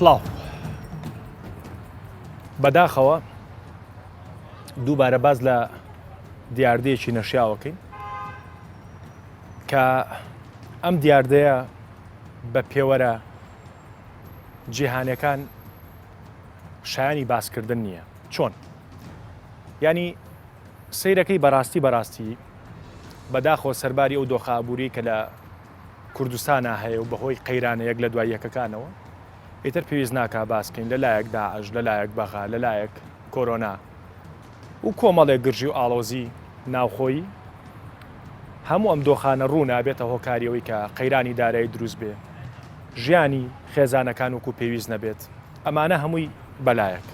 سڵاو بەداخەوە دووبارە باز لە دیاردەیەکی نەشیاوەکەین کە ئەم دیاردەیە بە پێوەرە جیهانیەکان شایانی باسکردن نییە. چۆن؟ ینی سەیرەکەی بەڕاستی بەداخەوە سەرباری ئەو دۆخابووری کە لە کوردستانە هەیە و بەهۆی قەیرانە یەک لە دوای یەکەکانەوە ئیتر پێویست ناکا باسکەین لەلایەک داعش لەلایەک بەغا لەلایەک کۆرۆنا و کۆمەڵێک گرژی و ئاڵۆزی ناوخۆیی هەموو ئەم دۆخانە ڕوو نابێتە هۆکاریەوەی کە قەیرانی دارایی دروست بێ ژیانی خێزانەکان وەکو پێویست نەبێت ئەمانە هەمووی بەلایەک.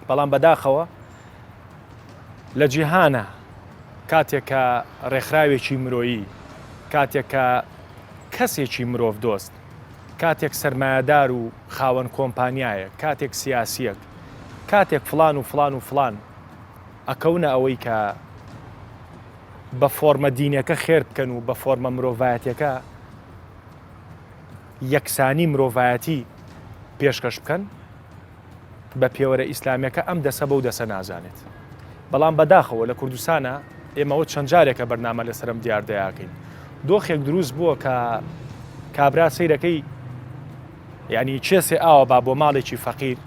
بەڵام بەداخەوە لە جیهانە کاتێک کە ڕێکخراوێکی مرۆیی کاتێک کە کەسێکی مرۆڤ دۆست کاتێک سەرمایه‌دار و خاوەن کۆمپانیایە کاتێک سیاسیەک کاتێک فلان و فلان و فلان ئەکەونە ئەوەی کە بە فۆرمە دینەکە خێر بکەن و بە فۆرمە مرۆڤایەتیەکە یەکسانی مرۆڤایەتی پێشکەش بکەن بە پێوەرە ئیسلامیەکە ئەم دەسە بەو دەسە نازانێت. بەڵام بەداخەوە لە کوردستانە ئێمەوە چەند جارێکە بەرنامە لەسەرم دیاردەیەکەین دۆخێک دروست بووە کە کابرا سەیرەکەی ینی چێسێ ئاوە با بۆ ماڵێکی فەقیر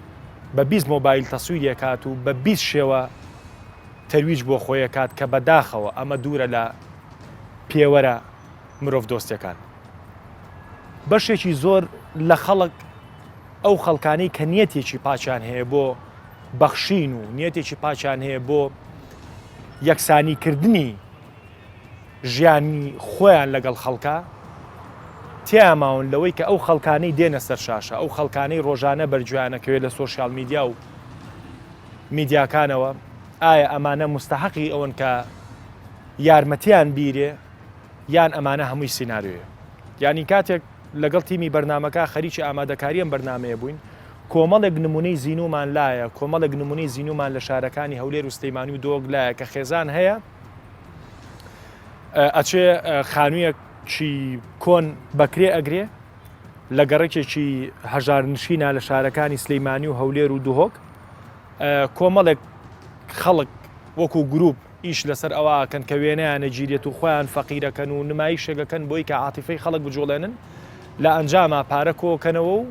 بە 20 مۆبایل تەسویریە کات و بە 20 شێوە تەرویج بۆ خۆیە کات کە بەداخەوە ئەمە دوورە لە پێوەرە مرۆڤ دۆستیەکان. بەشێکی زۆر لە خەڵک ئەو خەڵکانەی کە نیەتێکی پاچیان هەیە بۆ بەخشین و نیەتێکی پاچیان هەیە بۆ یەکسانیکردنی ژیانی خۆیان لەگەڵ خەڵکە تیاماون لەوەی کە ئەو خەڵکانەی دێنە سەر شاشە ئەو خەڵکانەی ڕۆژانە بەرجویانەکەوێت لە سۆشیال میدیا و میدیاکانەوە ئایا ئەمانە مستحقی ئەوەن کە یارمەتیان بیرێ یان ئەمانە هەمووی سیناریۆیە. ینی کاتێک لەگەڵ تیمی بەرنمەکە خەریکی ئامادەکاریەم بەرنمەیە بووین کۆمەڵێک نمونەی زیینومان لایە کۆمەڵێک نمونەی زیینومان لە شارەکانی هەولێر و سلەیمانی و دۆگ لایە کە خێزان هەیە ئەچێ خانوویەکی کۆن بەکرێ ئەگرێ لە گەڕێکێکی هەژارنشینە لە شارەکانی سلەیمانی و هەولێر و دوهۆک کۆمەڵێک خەڵک وەکو گروپ ئیش لەسەر ئەوەکەن کە وێنەیانە گیرێت و خۆیان فەقیرەکەن و نمایشێکەکەن بۆی کە عاتیفەی خەڵک بجۆڵێنن لە ئەنجامە پارە کۆکەنەوە و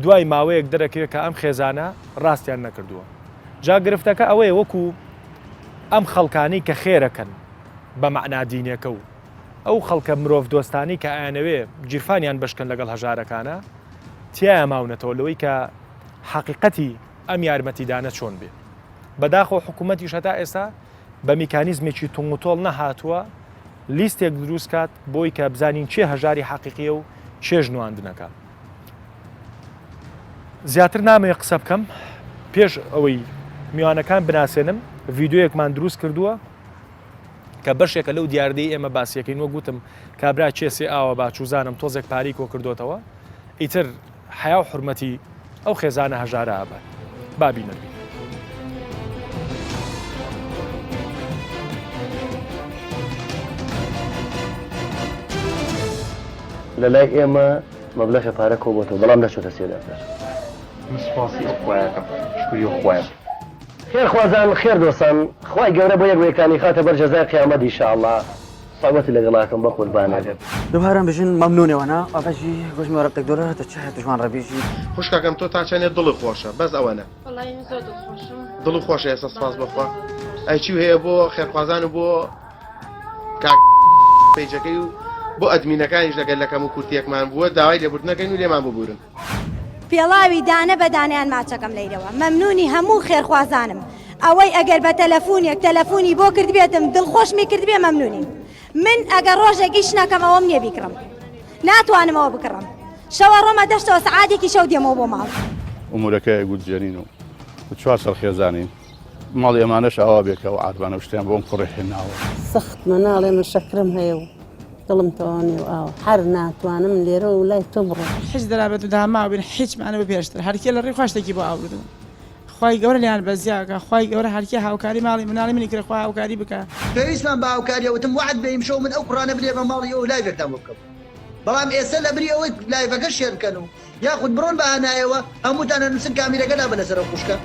دوای ماوەیەک دەرەکەوێت کە ئەم خێزانە ڕاستیان نەکردووە. جا گرفتەکە ئەوەیە وەکو ئەم خەڵکانی کە خێرەکەن بە مەعنا دینیەکە و ئەو خەڵکە مرۆڤ دۆستانی کە ئایانەوێ جیرفانیان بشکن لەگەڵ هەژارەکانە تیایە ماونەتەوە لەوەی کە حەقیقەتی ئەم یارمەتیدانە چۆن بێ. بەداخەوە حکوومەتیش هەتا ئێستا بە میکانیزمێکی تونگوتۆڵ نەهاتووە لیستێک دروست کات بۆی کە بزانین چێ هەژاری حەقیقیە و چێ ژنواندنەکە. زیاتر نامەیە قسە بکەم پێش ئەوەی میوانەکان بناسێنم ڤیددیۆیەکمان دروست کردووە کە بەشێکە لەو دیاردەی ئێمە باسیەکەین وە گوتم کابرا چێسێ ئاوە باچوزانم تۆزێک پاری کۆ کردوتەوە ئیتر حیا و حرمەتی ئەو خێزانە هەژارە ئابات بابی نەبی. لەلای ئێمە مەبلەغی پارە کۆبووەوە بەڵام نەچۆتە سێداتر. سپاسی خۆیەکەم شکری خۆیان. خێرخوازان خێر دۆستان خوای گەورە بۆ یەکێکانی خاتە بەر جەزای قیامەت ئینشاءالله سەڵاتی لەگەڵاکەم بە قوربانە. دووبارە بژین مەمنونەوەنا ئەڤژی گۆژمی وەرەقێک دۆرە دەچێت توشمان ڕەبیژی خوشکەکەم تۆ تا چەندێت دڵی خۆشە بەس ئەوەنە دڵ خۆشە ئێستا سپاس بەخوا ئەیچی هەیە بۆ خێرخوازان و بۆ پیجەکەی و بۆ ئەدمینەکانیش لەگەل لەکەم و کورتێکمان بووە داوای لێبوردنەکەین و لێمان ببورن. پێڵاوی دانە بەدانیان ماچەکەم لەیرەوە مەمنونی هەموو خێرخوازانم ئەوەی ئەگەر بە تەلەفۆنی بۆ کرد بێتم دڵخۆشمی کرد بێ مەمنونی من ئەگەر ڕۆژێکی شنەکەم ئەوەم نییە بیکڕم ناتوانمەوە بکڕم شەوە ڕۆمە دەشتەوە سەعاتێکی شەو دێمەوە بۆ ماڵ ئومورەکەی گوتجێنین و 4 سەڵ خێزانین ماڵی ئەمانەش ئاوا بێکەوە عاتبانە شتیان بۆم کوڕی هێناوە سەخت مناڵێ من شەکرم هەیە و دڵم تەوانی و ئاوە هەر ناتوانم لێرە و لای تۆ بڕۆ هیچ دەرابێت و داماوبین هیچمانەوە پێشتر هەرکێ لە ڕێی خۆشتێکی بۆ ئاوردن خی گەورە لیان بەزیاکە خی گەورە هەرکێ هاوکاری ماڵی مناڵی منی کرد خوا هاوکاری بکە پێویستمان بە هاوکاریەوەتم وعد بەیم شەو من ئەو قڕانە برێ بە ماڵی ئەو لایڤێکتان بۆ بکەم بەڵام ئێستا لە بری ئەوەی لایڤەکە شێر بکەن و یاخود بڕۆن بە ئانایەوە هەمووتانە نووسن کامیرەکەدا بە لەسەر خوشکە.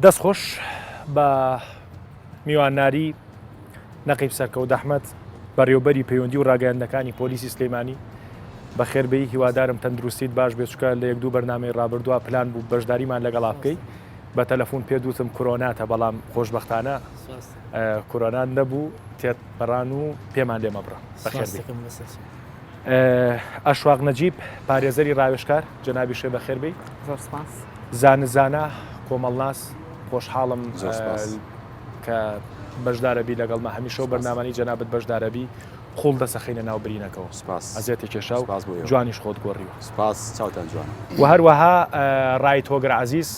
دەست خۆش بە میوانناری نەقیب سەرکەوت ئەحمەد بەڕێوەبەری پەیوەندی و ڕاگەیاندەکانی پۆلیسی سلێمانی بەخێربەی هیوادارم تەندروستیت باش بێت چکە لە 1-2 بەرنامەی ڕابردووە پلان بوو بەشداریمان لەگەڵا بکەیت بە تەلەفۆن پێ دووتم کۆرۆناتە بەڵام خۆشبەختانە کۆرۆنان نەبوو تێت بەڕان و پێمان لێ مەبڕە بەخێربێ. ئەشواق نەجیب پارێزەری ڕاوێژکار جەنابی شێ بەخێربەی زانە کۆمەڵناس خۆشحاڵم کە بەشدارەبی لەگەڵمە هەمیشە و بەرنامانی جەنابەت بەشدارەبی خۆڵ دەسەخینە ناو برینەکەەوە ئەزیێتی کێشا و جوانیش خۆت گۆڕیوە و هەروەها ڕای تۆگرە عەزیز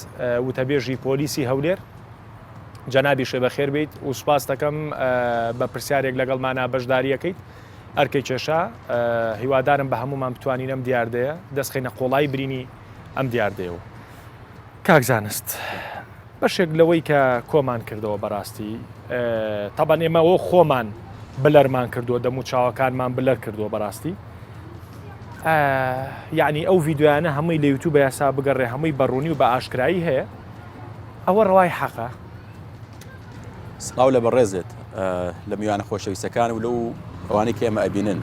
وتەبێژی پۆلیسی هەولێر جەنابی شێ بەخێر بیت و سوپاس دەکەم بە پرسیارێک لەگەڵمانە بەشداریەکەیت ئەرکەی کێشا هیوادارم بە هەمومان بتوانین ئەم دیاردەیە دەستخینە قۆڵای برینی ئەم دیاردەیەوە. کاک زانست بەشێک لەوەی کە کۆمان کردەوە بەڕاستی تەبەن ئێمەەوە خۆمان بلەرمان کردووە دەموو چاوەکانمان بلەر کردووە بەڕاستی یعنی ئەو ڤیددیویانە هەمووی لە یوتیوب یاسا بگەڕێ هەمووی بەڕوونی و بە ئاشکایی هەیە ئەوە ڕەوای حەقە. سڵاو لە بەڕێزێت لە میوانە خۆشەویستەکان و لەو ئەوانەی کە ئێمە ئەبینن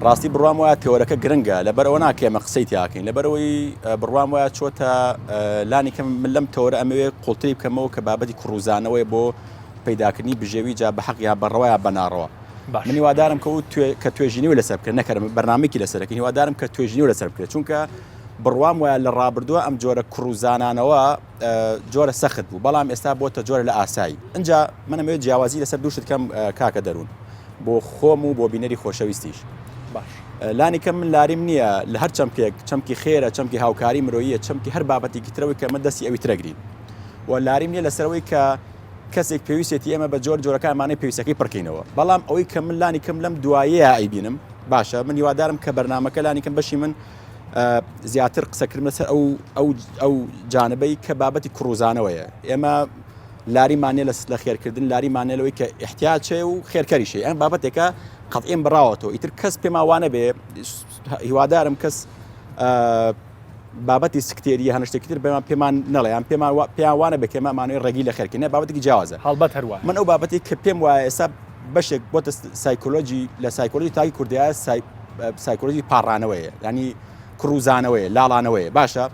ڕاستی بڕوام وایە تێوەرەکە گرنگە لەبەرەوە ناکەمە قسەی تیاکەین لەبەرەوەی بڕوام وایە چۆتە لانی کەم من لەم تەوەرە ئەمەوێ قوڵتری بکەمەوە کە بابەتی کوڕوزانەوەی بۆ پەیداکردنی بژێوی جا بە حەق یا بەڕەوەیە بەناڕەوە من هیوادارم کە توێژینی و لەسەر بکرێت نەکەم بەرنامێکی لەسەرەکە هیوادارم کە توێژینی و لەسەر بکرێت چونکە بڕوام وایە لە ڕابردووە ئەم جۆرە کوڕوزانانەوە جۆرە سەخت بوو بەڵام ئێستا بۆتە جۆرە لە ئاسایی اینجا منەمەوێت جیاوازی لەسەر دووشت کەم کاکە دەروون بۆ خۆم و بۆ بینەری خۆشەویستیش لانی کەم من لاریم نییە لە هەر چەمکی خێرە چەمکی هاوکاری مرۆیە چەمکی هەر بابەتێکی ترەوەی کە من دەستی ئەوی ترەگرین و لاریم نییە لەسەرەوەی کە کەسێک پێویستێتی ئێمە بە جۆرەکانمانەی پێویستەکەی پڕکەینەوە بەڵام ئەوەی کە من لانی کەم لەم دوایەیە ئەیبینم باشە من هیوادارم کە بەرنامەکە لانی کەم بەشی من زیاتر قسەکردن لەسەر ئەو جانبەی کە بابەتی کوڕوزانەوەیە ئێمە لاریمانێ لە خێرکردن لاریمانێلەوەی کە احتیاجێ و خێرکەریشێ ئەم بابەتێکە قەتئیم بڕاوەتەوە ئیتر کەس پێماوانە بێ هیوادارم کەس بابەتی سکتێری هەنشتێکی تر پێمان نەڵێ پێیانوانە بە کێمەمانوی ڕێگی لە خێرکردنە بابەتێکی جیاوازە هەڵبەت هەروە من ئەو بابەتی کە پێم وایە ئێستا بەشێک بۆتە سایکۆلۆژی لە سایکۆلۆژی تاکی کوردیە سایکۆلۆژی پاڕانەوەیە ینی کوڕوزانەوەیە لاڵانەوەیە باشە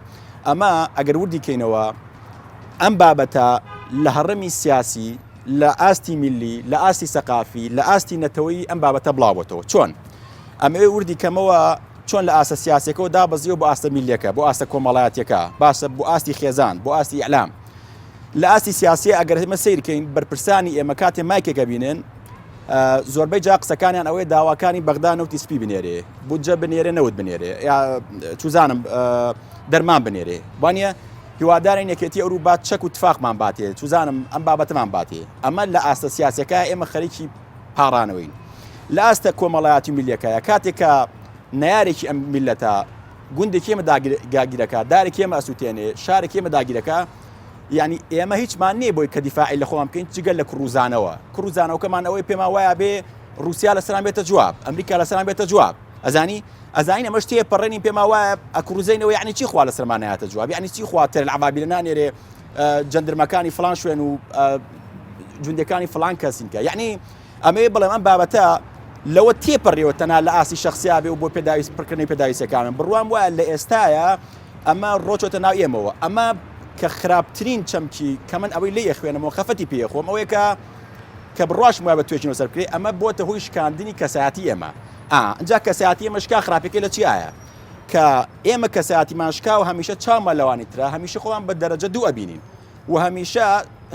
ئەمە ئەگەر وردی کەینەوە ئەم بابەتە لە هەڕەمی سیاسی لە ئاستی میلی لە ئاستی سەقافی لە ئاستی نەتەوەی ئەم بابەتە بڵاوەتەوە چۆن ئەمەوێ وردی کەمەوە چۆن لە ئاسە سیاسەکەەوە دابەزیەوە بۆ ئاستە میلیەکە بۆ ئاستە کۆمەڵایەتەکە باشە بۆ ئاستی خێزان بۆ ئاستی ئەعلام لە ئاستی سیاسی ئەگەر ئێمە سیرکەین بەرپرسانی ئێمە کاتێ مایکێکە بینن زۆربەی جا قسەکانیان ئەوەی داواکانی بەغدا نەوتی سپی بنێرێ بودجە بنێرێ نەوت بنێرێ یا چوزانم دەرمان بنێرێ وانە هیوادارین یەکێتی ئەوروپا چەک و تفاقمان باتێ چوزانم ئەم بابەتمان باتێ ئەمە لە ئاستە سیاسەکە ئێمە خەریکی پاڕانەوەین لە ئاستە کۆمەڵایەتی میلیەکەیە کاتێکە نارێکی ئەم میلەتە گوندێکی ئێمە داگیرەکە دارێکی ئێمە ئەسووتێنێ شارێکی ئێمە داگیرەکە یعنی ئێمە هیچمان نییە بۆی کە دیفاعی لە خۆمان بکەین جگەل لە کوڕوزانەوەکەمان ئەوەی پێما وایە بێ رووسیا لە سەران بێتە جواب ئەمریکا لە سەران بێتە جواب ئەزانین ئەمە شتێ پەڕێنی پێما وایە ئەکوڕوزینەوە یعنی چی خوا لە سەرمانایەتە جواب یعنی چی خواتر العبابیلە نانێرێ جەندرمەکانی فلان شوێن و جوندەکانی فلان کەسینکە یعنی ئەمەیە بڵێم ئەم بابەتە لەوە تێپەڕێەوە تەنها لە ئاسی شخصیا بێ و بۆ پڕکردنی پێداویستەکانم بڕوام وایە لە ئێستاە ئەمە ڕۆچۆتە ناو ئێمەوە ئەمە کە خراپترین چەمکی کە من ئەوەی لێ خوێنمەوە خەفەتی پێخۆم ئەوەیە کە بڕواش وایە بە توێژینەوە سەر بکرێ ئەمە بۆتە هۆی شکاندنی کەسایەتی ئێمە ئەجا کەسایەتی ئێمە شکا خراپەکەی لە چیایە کە ئێمە کەسایەتیمان شکا و هەمیشە چاومە لەوانی ترە هەمیشە خۆمان بە دەرەجە دوو ئەبینین و هەمیشە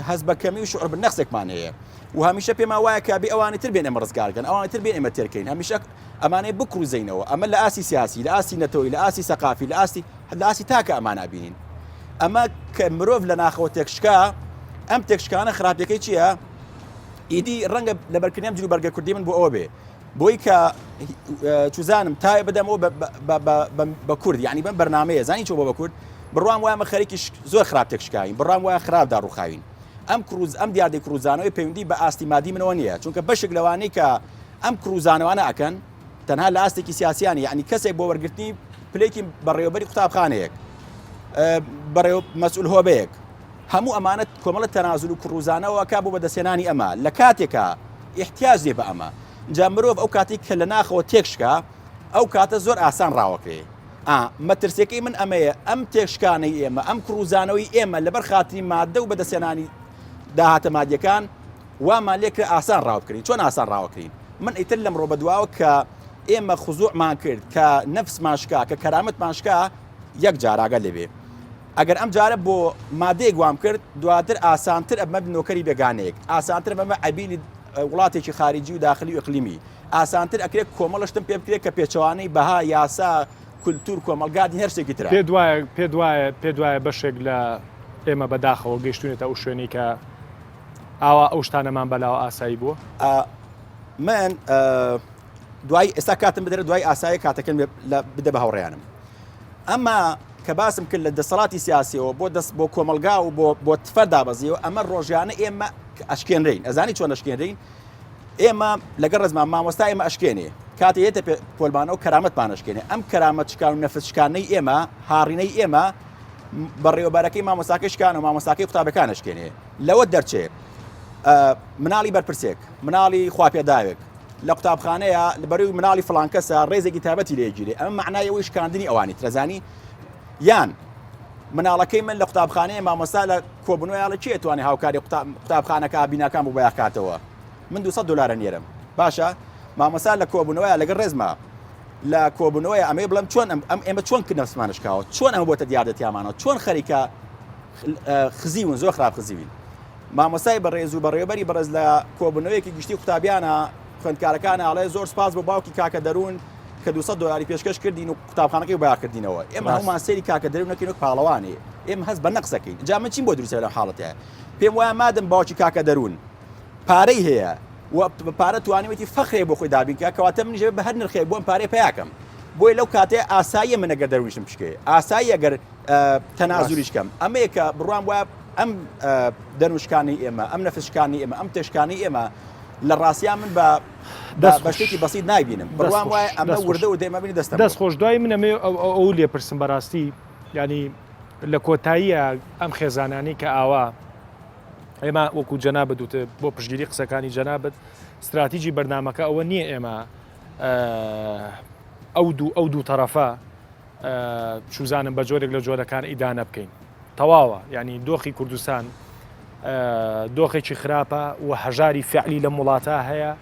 هەز بەکەمی و شعور بنەخسێکمان هەیە و هەمیشە پێما وایە کە بێ ئەوانی تر بێن ئێمە ڕزگارکەن ئەوانی تر بێن ئێمە تێرکەین هەمیشە ئەمانەی بکروزینەوە ئەمە لە ئاسی سیاسی لە ئاسی نەتەوەی لە ئاسی سەقافی لە ئاسی تاکە ئەمانە بینین ئەمە کە مرۆڤ لە ناخەوە تێکشکا ئەم تێکشکانە خراپەکەی چییە ئیدی ڕەنگە لەبەرکردنیام جلو بەرگە کوردی من بۆ ئەوە بێ بۆی کە چوزانم تای بدەمەوە بە کورد یعنی بەم بەرنامەیە زانی چۆ بە کورد بڕوام وایە خەریکی زۆر خراپ تێکشکاین بڕوام وایە خراپدا ڕووخاوین ئەم دیاردەی کوڕوزانەوەی پەیوەندی بە ئاستی مادی منەوە نییە چونکە بەشێک لەوانەی کە ئەم کوڕوزانەوانە ئەکەن تەنها لە ئاستێکی سیاسیانی یعنی کەسێک بۆ وەرگرتنی پلێکی بەڕێوەبەری قوتابخانەیەک بەڕێوە مەسئول هۆبەیەک هەموو ئەمانەت کۆمەڵە تەنازل و کوڕوزانەوە کا بۆ بەدەستێنانی ئەمە لە کاتێکە احتیاج دێ بە ئەمە جا مرۆڤ ئەو کاتێک کە لە ناخەوە تێکشکا ئەو کاتە زۆر ئاسان ڕاوەکرێ مەترسیەکەی من ئەمەیە ئەم تێکشکانەی ئێمە ئەم کوڕوزانەوەی ئێمە لەبەر خاتری مادە و بەدەستێنانی داهاتە مادیەکان وامان لێکرا ئاسان ڕاوکردین چۆن ئاسان ڕاوەکرین من ئیتر لەم ڕۆ بەدواوە کە ئێمە خزوعمان کرد کە نەفسماشکا کە کەرامەتماشکا یەک جاراگە لێبێ ئەگەر ئەم جارە بۆ مادەیەک وام کرد دواتر ئاسانتر ئەمە بنۆکەری بێگانەیەک ئاسانتر بەمە عەبیلی وڵاتێکی خارجی و داخلی و ئیقلیمی ئاسانتر ئەکرێت کۆمەڵشتم پێ بکرێت کە پێچەوانەی بەها یاسا کولتور کۆمەلگادی هەرشتێکی ترە پێ دوایە بەشێک لە ئێمە بەداخەوە گەیشتونێتە ئەو شوێنی کە ئاوا ئەو شتانەمان بەلاوە ئاسایی بووە من دوای ئێستا کاتم بدرێت دوای ئاسایی کاتەکەن بدە بە هەوڕێیانم ئەمە کە باسم کرد لە دەسەڵاتی سیاسیەوە بۆ دەست بۆ کۆمەلگا و بۆ تفەردا بەزیەوە ئەمە ڕۆژیانە ئێمە ئەشکێنرین ئەزانی چۆن ئەشکێنرین ئێمە لەگەڵ ڕێزمان مامۆستا ئێمە ئەشکێنێ کاتی هێتە پۆلبانە و کەرامەتمان ئەشکێنێ ئەم کەرامەتشکان و نەفسشکانەی ئێمە هاڕینەی ئێمە بەڕێوەبارەکەی مامۆستاکەی شکان و مامۆستاکەی قوتابەکان ئەشکێنێ لەوە دەرچێ مناڵی بەرپرسێک مناڵی خواپێداوێک لە قوتابخانەیە لەبەروی مناڵی فڵانکەسە ڕێزێکی تایبەتی لێگیرێ ئەمە معنایەوەی شکاندنی ئەوانی ترەزانی یان مناڵەکەی من لە قوتابخانەیە مامۆستا لە کۆبنەوەیان لە چی ئەتوانێ هاوکاری قوتابخانەکە بیناکان بۆ بەیاکاتەوە من 200 دلار نێرم باشە مامۆستا لە کۆبنەوەیە لەگەڵ ڕێزمە لە کۆبنەوەی ئەمەی بڵم چۆن ئێمە چۆن کرد نەفسمانشکاوە چۆن ئەمە بۆتە دیاردەتیامانەوە چۆن خەریکە خزیون زۆر خراپ خزیوین مامۆستای بەڕێز و بەڕێوەبەری بەڕێز لە کۆبنەوەیەکی گشتی قوتابیانە خوێندکارەکانە ئاڵێ زۆر سپاس بۆ باوکی کاکە دەروون کە 200 دلاری پێشکەش کردین و قوتابخانەکەی بەیاکردینەوە ئێمە هەمومان سێری کاکە دەروون نەکەین وەک پاڵەوانێ ئێمە هەست بە نەقسەکەین جا من چیم بۆ دروستە لەم حاڵەتەیە پێم وایە مادەم باوکی کاکە دەروون پارەی هەیە و پارە توانیوێتی فەخرێ بۆ خۆی دابینکە کەواتە منیژێ بە هەر نرخێ بۆم پارەی پیاکەم بۆی لەو کاتێ ئاساییە من ئەگەر دەرویشم بشکێ ئاسایی ئەگەر تەنازولیش کەم ئەمەیە کە بڕوام وایە ئەم دەنوشکانی ئێمە ئەم نەفسشکانی ئێمە ئەم تێشکانی ئێمە لە ڕاستیان من بە شتێکی بەسیط نایبینم بڕوام وایە ئەمە وردە و دێمە بینی دەستە دەست خۆش دوای من ئەمێ ئەو لێپرسم بەڕاستی ینی لە کۆتاییە ئەم خێزانانی کە ئاوا ئێمە وەکو جەنابەت وتە بۆ پشتگیری قسەکانی جەنابەت استراتیژی بەرنامەکە ئەوە نییە ئێمە ئەو دوو تەرەفە چوزانم بە جۆرێک لە جۆرەکان ئیدانە بکەین تەواوە ینی دۆخی کوردستان دۆخێکی خراپە و هەژاری فعلی لە وڵاتە هەیە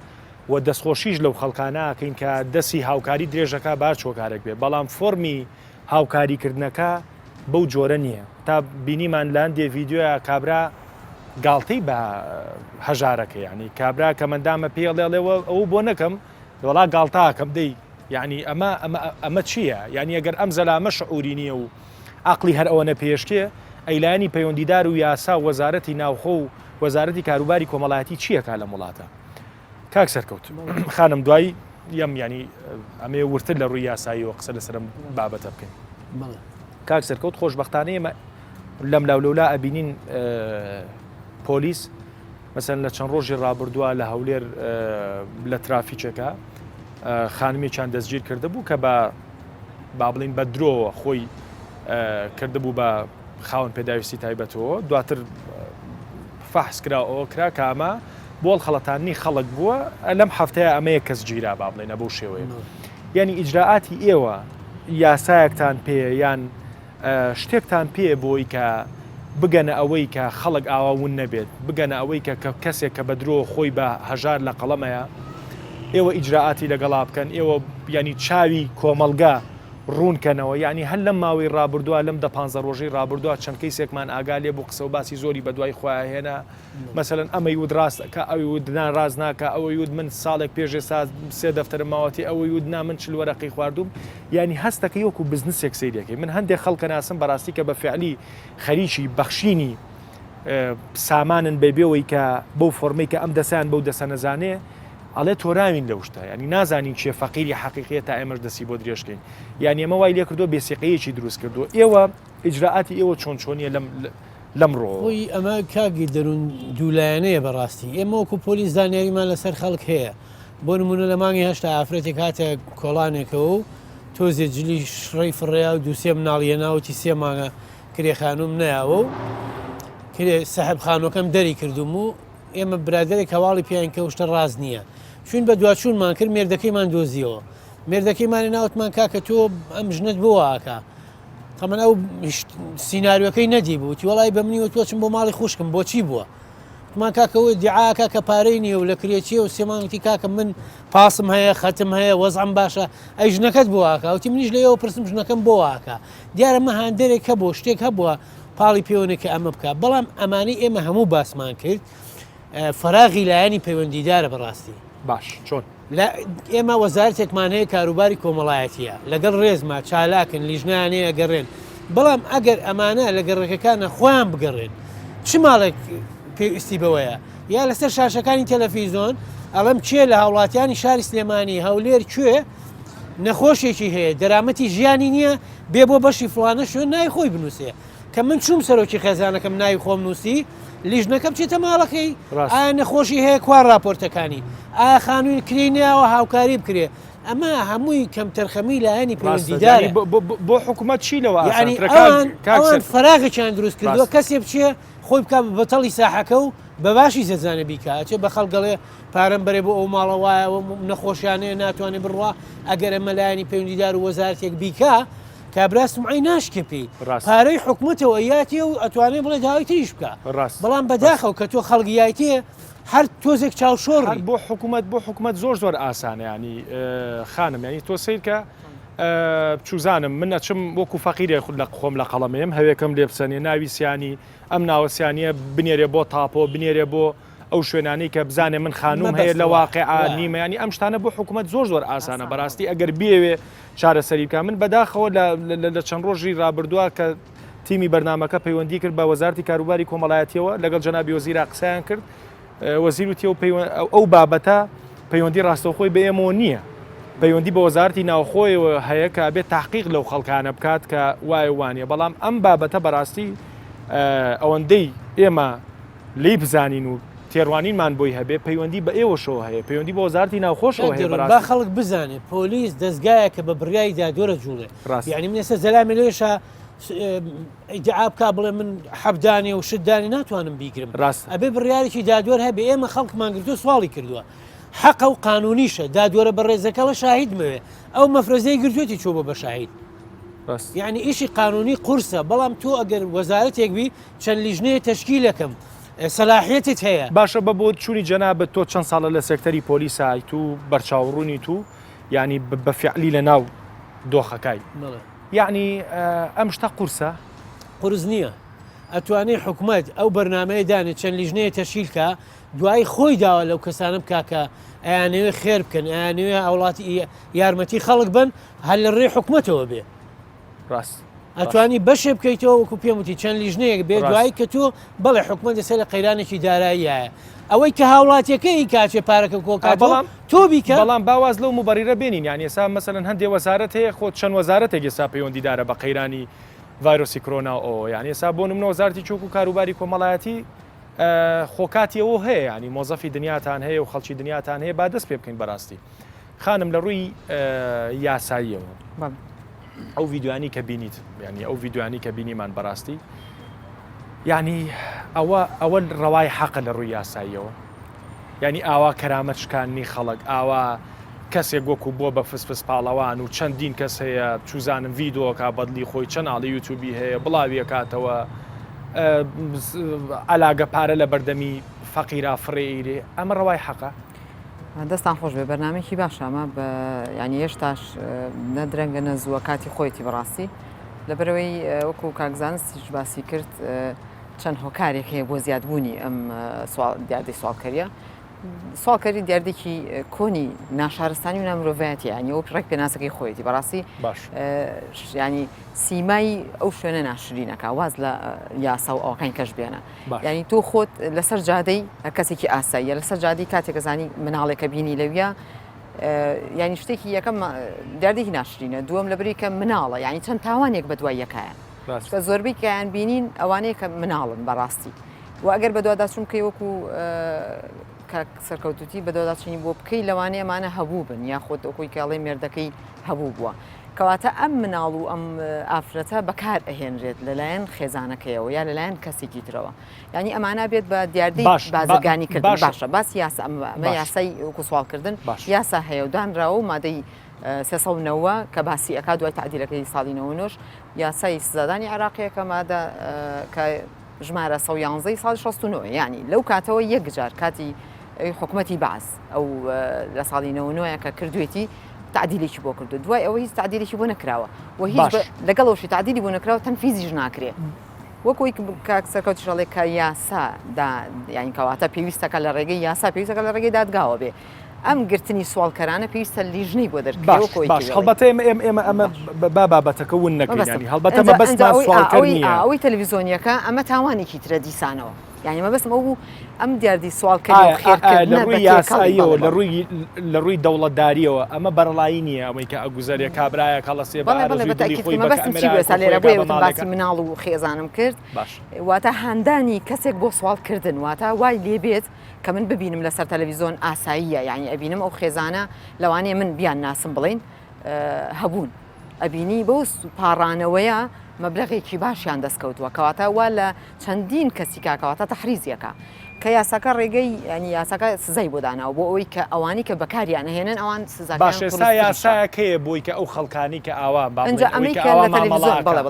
و دەستخۆشیش لەو خەڵکانەکەین کە دەستی هاوکاری درێژەکە بار چۆکارێک بێ بەڵام فۆرمی هاوکاریکردنەکە بەو جۆرە نییە تا بینیمان لاندێ ڤیددیۆە کابرا گاڵتەی بە هەژارەکە ینی کابرا کە مندامە پێڵێڵێەوە ئەو بۆ نەکەم وڵا گاڵتاکەم دەی یعنی ئەمە چییە؟ یعنی ئەگەر ئەم زەلامە شعوری نییە و عقلی هەر ئەوەنە پێشکێ ئەیلانی پەیوەندیدار و یاسا وەزارەتی ناوخۆ و وەزارەتی کاروباری کۆمەڵایەتی چییەکە لە وڵاتە؟ کاک سەرکەوت خانم دوایی یەم ینی ئەمێ ورتر لە ڕووی یاساییەوە قسە لەسرم بابەتە بکەین کاک سەرکەوت خۆشبەختانە ئێمە لەم لاولەولا ئەبینین پۆلیس مەسەن لە چەند ڕۆژی ڕابردووە لە هەولێر لە ترافیکێکە خانمێکیان دەستگیر کرده بوو کە با بڵین بە درۆوە خۆی کردبوو بە خاوەن پێداویستی تایبەتەوە دواتر فەحس کراوە کرا کە ئەمە بۆڵ خەڵەتانی خەڵک بووە لەم هەفتەیە ئەمەیە کەس گیرا با بڵێنە بەو شێوەیە یعنی ئیجراعاتی ئێوە یاسایەکتان پێ یان شتێکتان پێ بۆی کە بگەنە ئەوەی کە خەڵک ئاواون نەبێت بگەنە ئەوەی کە کەسێک کە بە درۆ خۆی بە هەژار لە قەڵەمەیە ئێوە ئیجراعاتی لەگەڵا بکەن ئێوە ینی چاوی کۆمەلگا ڕوونکەنەوە یعنی هەر لەم ماوەی ڕابردووە لەم 15 ڕۆژەی ڕابردووە چەند کەیسێکمان ئاگا لێ بۆ قسە و باسی زۆری بە دوای خۆیان هێنا مەسەلەن ئەمەی ود ڕاستەکە ئەوی ودنا ڕاز ناکە ئەوەی ود من ساڵێک پێشێ سێ دەفتەرم ماوەتی ئەوەی ودنا من چل وەرەقی خواردوم ینی هەستەکە وەکو بزنسێک سەیرەکەی من هەندێک خەڵکە ناسم بەڕاستی کە بە فعلی خەریکی بەخشینی سامانن بێبێەوەی کە بەو فۆرمەی کە ئەم دەسان بەو دەسە نەزانێ ئەڵێ تۆراوین لەو شتە ینی نازانین چێ فەقیری حەقیقیە تا ئێمەش دەسی بۆ درێژکەین یانی ئێمە وای لێ کردو بێسیقەیەکی دروست کردو ئێوە ئیجراعاتی ئێوە چۆن چۆنیە لەمڕۆ خۆی ئەمە کاگی دەروون دوولایەنەیە بەڕاستی ئێمە وەکو پۆلیس زانیاریمان لەسەر خەڵک هەیە بۆ نمونە لە مانگی هەشتا ئافرەتێک هاتە کۆڵانێکەوە و تۆزێ جلی شڕی فڕێیا و دووسێ مناڵیە ناوتی 3 مانگە کرێخانوم نایەوە و سەحب خانۆکەم دەری کردوم و ئێمە برادێک هەواڵی پیان کە شتە ڕاز نییە چون بە دوچوونمان کرد مێردەکەیمان دۆزیەوە مێردەکەیمانی ناوتمان کاکە تۆ ئەم ژنت بۆ ئاکە تەمەەن ئەو سینناریۆکەی نەدی بوو تی وڵی بە منیوە تۆچم بۆ ماڵی خوشکم بۆچی بووە مان کاکەەوە دیعاکە کە پارەی نییە و لە کرێکیە و سێمانگی کاکە من پاسم هەیە خەتم هەیە وەزعم باشە ئەی ژنەکەت بۆ ئاکە وتی منیش لەوە پرسم ژنەکەم بۆ ئاکە دیارە مە هەندێک هە بۆ شتێک هەبووە پاڵی پەیوەنێکە ئەمە بکە بەڵام ئەمانی ئێمە هەموو باسمان کرد فراغی لایەنی پەیوەندیدارە بەڕاستی باش چۆن ئێمە وەزارتێکمان هەیە کاروباری کۆمەڵایەتیە لەگەڵ ڕێزما چالاکن لیژنانەیە گەڕێن بەڵام ئەگەر ئەمانە لە گەڕەکەکانە خۆیان بگەڕێن چ ماڵێک پێویستی بەوەیە یا لەسەر شاشەکانی تەلەڤیزۆن ئەڵم چێ لە هاوڵاتیانی شاری سلێمانی هەولێر کوێ نەخۆشێکی هەیە دەرامەتی ژیانی نییە بێ بۆ بەشی فلانە شوێن نای خۆی بنووسێ کە من چوم سەرۆکی خێزانەکەم ناوی خۆم نووسی لیژنەکەم چێتە ماڵەکەی ئایا نەخۆشی هەیە کوار راپۆرتەکانی ئایا خانووی کری ناوە هاوکاری بکرێ ئەمە هەمووی کەم تەرخەمی لایەنی پەیوەندیدارە بۆ حکوومەت چی لەوە ئەوان فراغێکیان دروست کردووە کەسێ بچێ خۆی بکە بەتەڵی ساحەکە و بە باشی زەزانە بیکە چێ بە خەڵگەڵێ پارەم بەرێ بۆ ئەو ماڵە وایە نەخۆشیانەیە ناتوانێت بڕوا ئەگەر ئەمە لایەنی پەیوەندیدار و وەزارێک بیکە کابراستم ئەی ناشکێ پێی پارەی حکوومەتەوە یاتی و ئەتوانێت بڵێ داوای تریش بکە بەڵام بەداخەو کە تۆ خەڵگیایتێ هەر تۆزێک چاوشۆڕی بۆ حکوومەت زۆر ئاسانە ینی خانم ینی تۆ سیرکە چوزانم من نەچم وەکو فەقیرێ خود لە خۆم لە قەڵەمەیەم هەوێکم لێبسەنێ ناویسیانی ئەم ناوەسیانیە بنێرێ بۆ تاپۆ بنێرێ بۆ ئەو شوێنانەی کە بزانێ من خانوم هەیە لە واقع نیمەیانی ئەم شتانە بۆ حکوومەت زۆر ئاسانە بەڕاستی ئەگەر بێوێ چارەسەری بکە من بەداخەوە لە چەند ڕۆژی ڕابردووە کە تیمی بەرنامەکە پەیوەندی کرد بە وەزارتی کاروباری کۆمەڵایەتیەوە لەگەڵ جەنابی وەزیرا قسەیان کرد وەزیر وتی ئەو بابەتە پەیوەندی ڕاستەوخۆی بە ئێمەوە نییە پەیوەندی بە وەزارتی ناوخۆیەوە هەیە کە بێت تحقیق لەو خەڵکانە بکات کە وایە وانە بەڵام ئەم بابەتە بەڕاستی ئەوەندەی ئێمە لی بزانین و تێڕوانینمان بۆی هەبێ پەیوەندی بە ئێوەشەوە هەیە پەیوەندی بە وەزارتی ناوخۆشەوە هەیە با خەڵک بزانێت پۆلیس دەستگایە کە بە بڕیایی دادوەرە جوڵێ یعنی من ئێستا زەلامێ لێشە ئیدعا بکا بڵێ من حەبدانی و شتدانی ناتوانم بیگرم ڕاست ئەبێ بڕیارێکی دادوەر هەبێ ئێمە خەڵکمان گرتو سواڵی کردووە حەق و قانونیشە دادوەرە بە ڕێزەکە لە شاهید موێ ئەو مەفرەزەی گرتوێتی چۆ بە شاهید یعنی ئیشی قانونی قورسە بەڵام تۆ ئەگەر وەزارەتێک بی چەند لیژنەیە تەشکیلەکەم سەلاحیەتت هەیە باشە بە بۆ چوونی جەنابەت تۆ چەند ساڵە لە سێکتەری پۆلیسایت و بەرچاوڕوونی تو ینی بە فعلی لە ناو دۆخەکەی یعنی ئەم شتە قورسە قورس نییە ئەتوانێت حکوومەت ئەو بەرنمەیە دانێت چەند لیژنەیە تەشکیلکە دوای خۆی داوە لەو کەسانم کاکە ئەیانەوێ خێر بکەن ئەیانوێ وڵاتی یارمەتی خەڵک بن هەل لە ڕێ حکوومەتەوە بێ ڕاست ئەتوانی بەشێ بکەیتەوە وەکو پێم وتی چەند لیژنەیەک بێ دوایی کە تۆ بەڵێ حکوومەت دەسەر لە قەیرانێکی داراییایە ئەوەی کە هاوڵاتیەکەی کاچێ پارەکە کۆکات بەڵام تۆ بیکە بەڵام باواز لەو مبەریرە بێنین یانی ئێستا مەسەلەن هەندێک وەزارەت هەیە خۆ چەند وەزارەتێک ئێستا پەیوەندیدارە بە قەیرانی ڤایرۆسی کۆرۆنا ئەو یانی ئێستا بۆ نمونە وەزارەتی چوک و کاروباری کۆمەڵایەتی خۆکاتیەوە هەیە ینی مۆزەفی دنیاتان هەیە و خەڵکی دنیاتان هەیە با دەست پێ بکەین بەڕاستی خانم لە ڕووی یاساییەوە ئەو ڤیددیوانی کە بینیت ینی ئەو ڤیددیوانی کە بینیمان بەڕاستی ینی ئەوە ڕەوای حەقە لە ڕووی یاساییەوە ینی ئاوا کەرامەت شکاندنی خەڵک ئاوا کەسێک وەکو بۆ بە فسفس پاڵەوان و چەندین کەس هەیە چوزانم ڤیددیۆکە بەدلی خۆی چەناڵی یوتیوبی هەیە بڵاوی کاتەوە ئەلاگە پارە لە بەردەمی فەقیرا فڕێئیرێ ئەمە ڕەوای حەقە دەستان خۆش بێ بەرنامێکی باش ئەمە ینی هێشتاش نەدرەنگە نەزووە کاتی خۆیەتی بەڕاستی لەبەرەوەی وەکو کاکزانستیش باسی کرد چەند هۆکارێک هەیە بۆ زیادبوونی ئەم دیاردەی سوالکەریە سوالکەری دیاردێکی کۆنی ناشارستانی و نامرۆڤایەتی ینی ئەو ڕێک پێناسەکەی خۆیەتی بەڕاستی ینی سیمای ئەو شوێنە ناشرینەکە واز لە یاسا و ئەوەکانی کەش بێنە ینی تۆ خۆت لەسەر جادەی کەسێکی ئاساییە لەسەر جادی کاتێک زانی مناڵێکە بینی لەویە ینی شتێکی یەکەم دیاردێکی ناشرینە دووەم لەبەری کە مناڵە ینی چەند تاوانێک بە دوای یەکایە کە زۆربەی کەیان بینین ئەوانەیە کە مناڵن بەڕاستی و ئەگەر بە دوواداچوون کەی وەکو سەرکەوتوتی بەدەوڵاتچنی بۆ بکەی لەوانەیە ئەمانە هەبوو بن یاخۆت ئۆکۆی کاڵی مێردەکەی هەبوو بووە کەواتە ئەم مناڵ و ئەم ئافرەتە بەکار ئەهێنرێت لەلایەن خێزانەکەیەوە یا لەلایەن کەسێکی ترەوە ینی ئەمانە بێت بە دیاردەی بازرگانی کردن باشە باسی یاسا ئەمە یاسای وەکو سوالکردن یاسا هەیە و دانراوە و مادەی 390 کە باسی ئەکا دوای تعدیلەکەی ساڵی 99 یاسای سزادانی عراقیەکە مادە کە ژمارە 111 ساڵی 69 ینی لەو کاتەوە یەکجار کاتی حکومەتی باز ئەو لە ساڵی 99 کە کردوێتی تعدیلێکی بۆ کردو دوای ئەوە هیچ تعدیلێکی بۆ نەکراوە و هیچ لەگەڵەوەشی تعدیلی بۆ نەکراوە تەنفیزیش ناکرێت وەکوی کاک سەرکەوتی شەڵێ کە یاسادا یانی کەواتە پێویستەکە لە ڕێگەی یاسا پێویستەکە لە ڕێگەی دادگاوە بێ ئەم گرتنی سوالکەرانە پێویستە لیژنەی بۆ دەرکەوە باش هەڵبەتە ئێمە ئەمە بابەتەکە ون نەکەینی هەڵبەتەمە بەسمان سوالکەر نییە ئەوەی تەلەڤیزۆنیەکە ئەمە تاوانێکی ترە دیسانەوە یعنی مە بەسم ئەو ئەم دیاردی سوالکردن لە ڕووی یاساییەوە لە ڕووی دەوڵەتداریەوە ئەمە بەرەڵایی نییە ئەوەی کە ئەگوزارە کابراایە کەڵەسێ لێرە بۆ باسی مناڵ و خێزانم کرد واتە هاندانی کەسێک بۆ سوالکردن واتە وای لێبێت کە من ببینم لەسەر تەلەڤیزۆن ئاساییە یعنی ئەبینم ئەو خێزانە لەوانەیە من بیان ناسم بڵین هەبوون ئەبینی بەو پاڕانەوەیە مەبلەغێکی باشیان دەستکەوتووە کەواتە وا لە چەندین کەسی کاکەواتە تەحریزیەکە کە یاساکە ڕێگەی ینی یاساکە سزای بۆ داناوە بۆ ئەوەی کە ئەوانی کە بەکاریان هێنن ئەوان سزاکان باش ئێستا یاسایەکەیە بۆی کە ئەو خەڵکانی کە ئاوا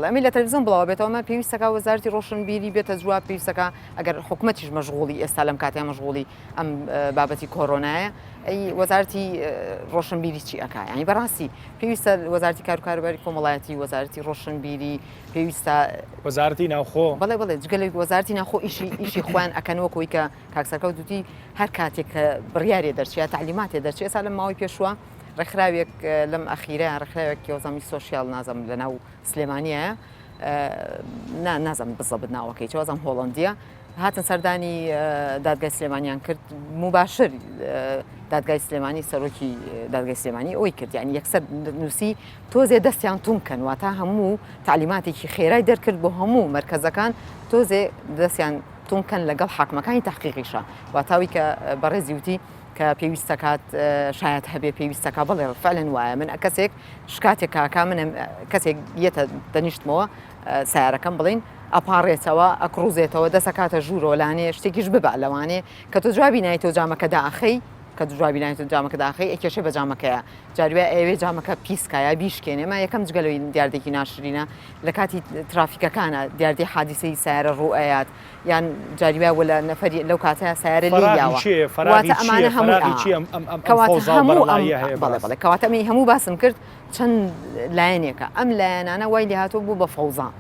ئەمی لە تەلەڤیزۆن بڵاوە بێتەوەمە پێویستەکە وەزارەتی ڕۆشنبیری بێتە جواب پێویستەکە ئەگەر حکومەتیش مەشغوڵی ئێستا لەم کاتیان مەشغوڵی ئەم بابەتی کۆڕۆنایە ئەی وەزارەتی ڕۆشنبیری چی ئەکا ینی بەڕاستی پێویستە وەزارەتی کاروکاربەری کۆمەڵایەتی وەزارەتی ڕۆشنبیری پێویستە وەزارەتی ناوخۆ بەڵێ جگەلێک وەزارەتی ناوخۆ ئیشی خۆیان ئەکەنەوەکەوەی کە کاکسەرکەوتوتی هەر کاتێک کە بڕیارێ دەرچێت تعلیماتێ دەرچێت ئێستا لەم ماوەی پێشوە ڕێکخراوێک لەم ئەخیرە ڕێکخراوێکی وەزامی سۆشیال نازەم لە ناو سلێمانیایە نازەم بزەبت ناوەکەی وەزام هۆڵندیە هاتن سەردانی دادگای سلێمانیان کرد مباشر دادگای سلێمانی سەرۆکی دادگای سلێمانی ئەوی کرد یعنی یەکسەر نووسی تۆزێ دەستیان توم کەن واتە هەموو تعلیماتێکی خێرای دەرکرد بۆ هەموو مەرکەزەکان تۆزێ دەستیان تومکەن لەگەڵ حاکمەکانی تحقیقیشە واتاوی کە بەڕێزی وتی کە پێویستەکات شاید هەبێ پێویستەکە بڵێ فعلەن وایە من کەسێک شکاتێک کاکا من کەسێک یەتە دەنیشتمەوە سیارەکەم بڵین ئەپارڕێتەوە ئەکڕوزێتەوە دەسەکاتە ژوورۆلانێ شتێکیش ببە لەوانێ کە تۆ جوابی نایتۆ جامەکە داخەی کە جوابی نایتۆ جامەکە داخەی ئەکێشێ بە جامەکەیە جاروێ ئەوێ جامەکە پیسکایە بیشکێنێمە یەکەم جگەلەوەی دیاردێکی ناشرینە لە کاتی ترافیکەکانە دیاردی حادیسەی سیارە ڕوئەیات یان جاریوە وە لە نەفەری لەو کاتەیە سیارە لێیاوە واتە ئەمانە هەموو کەواتە ئەمەی هەموو باسم کرد چەند لایەنێکە ئەم لایەنانە وای لێ هاتوو بوو بە فەوزان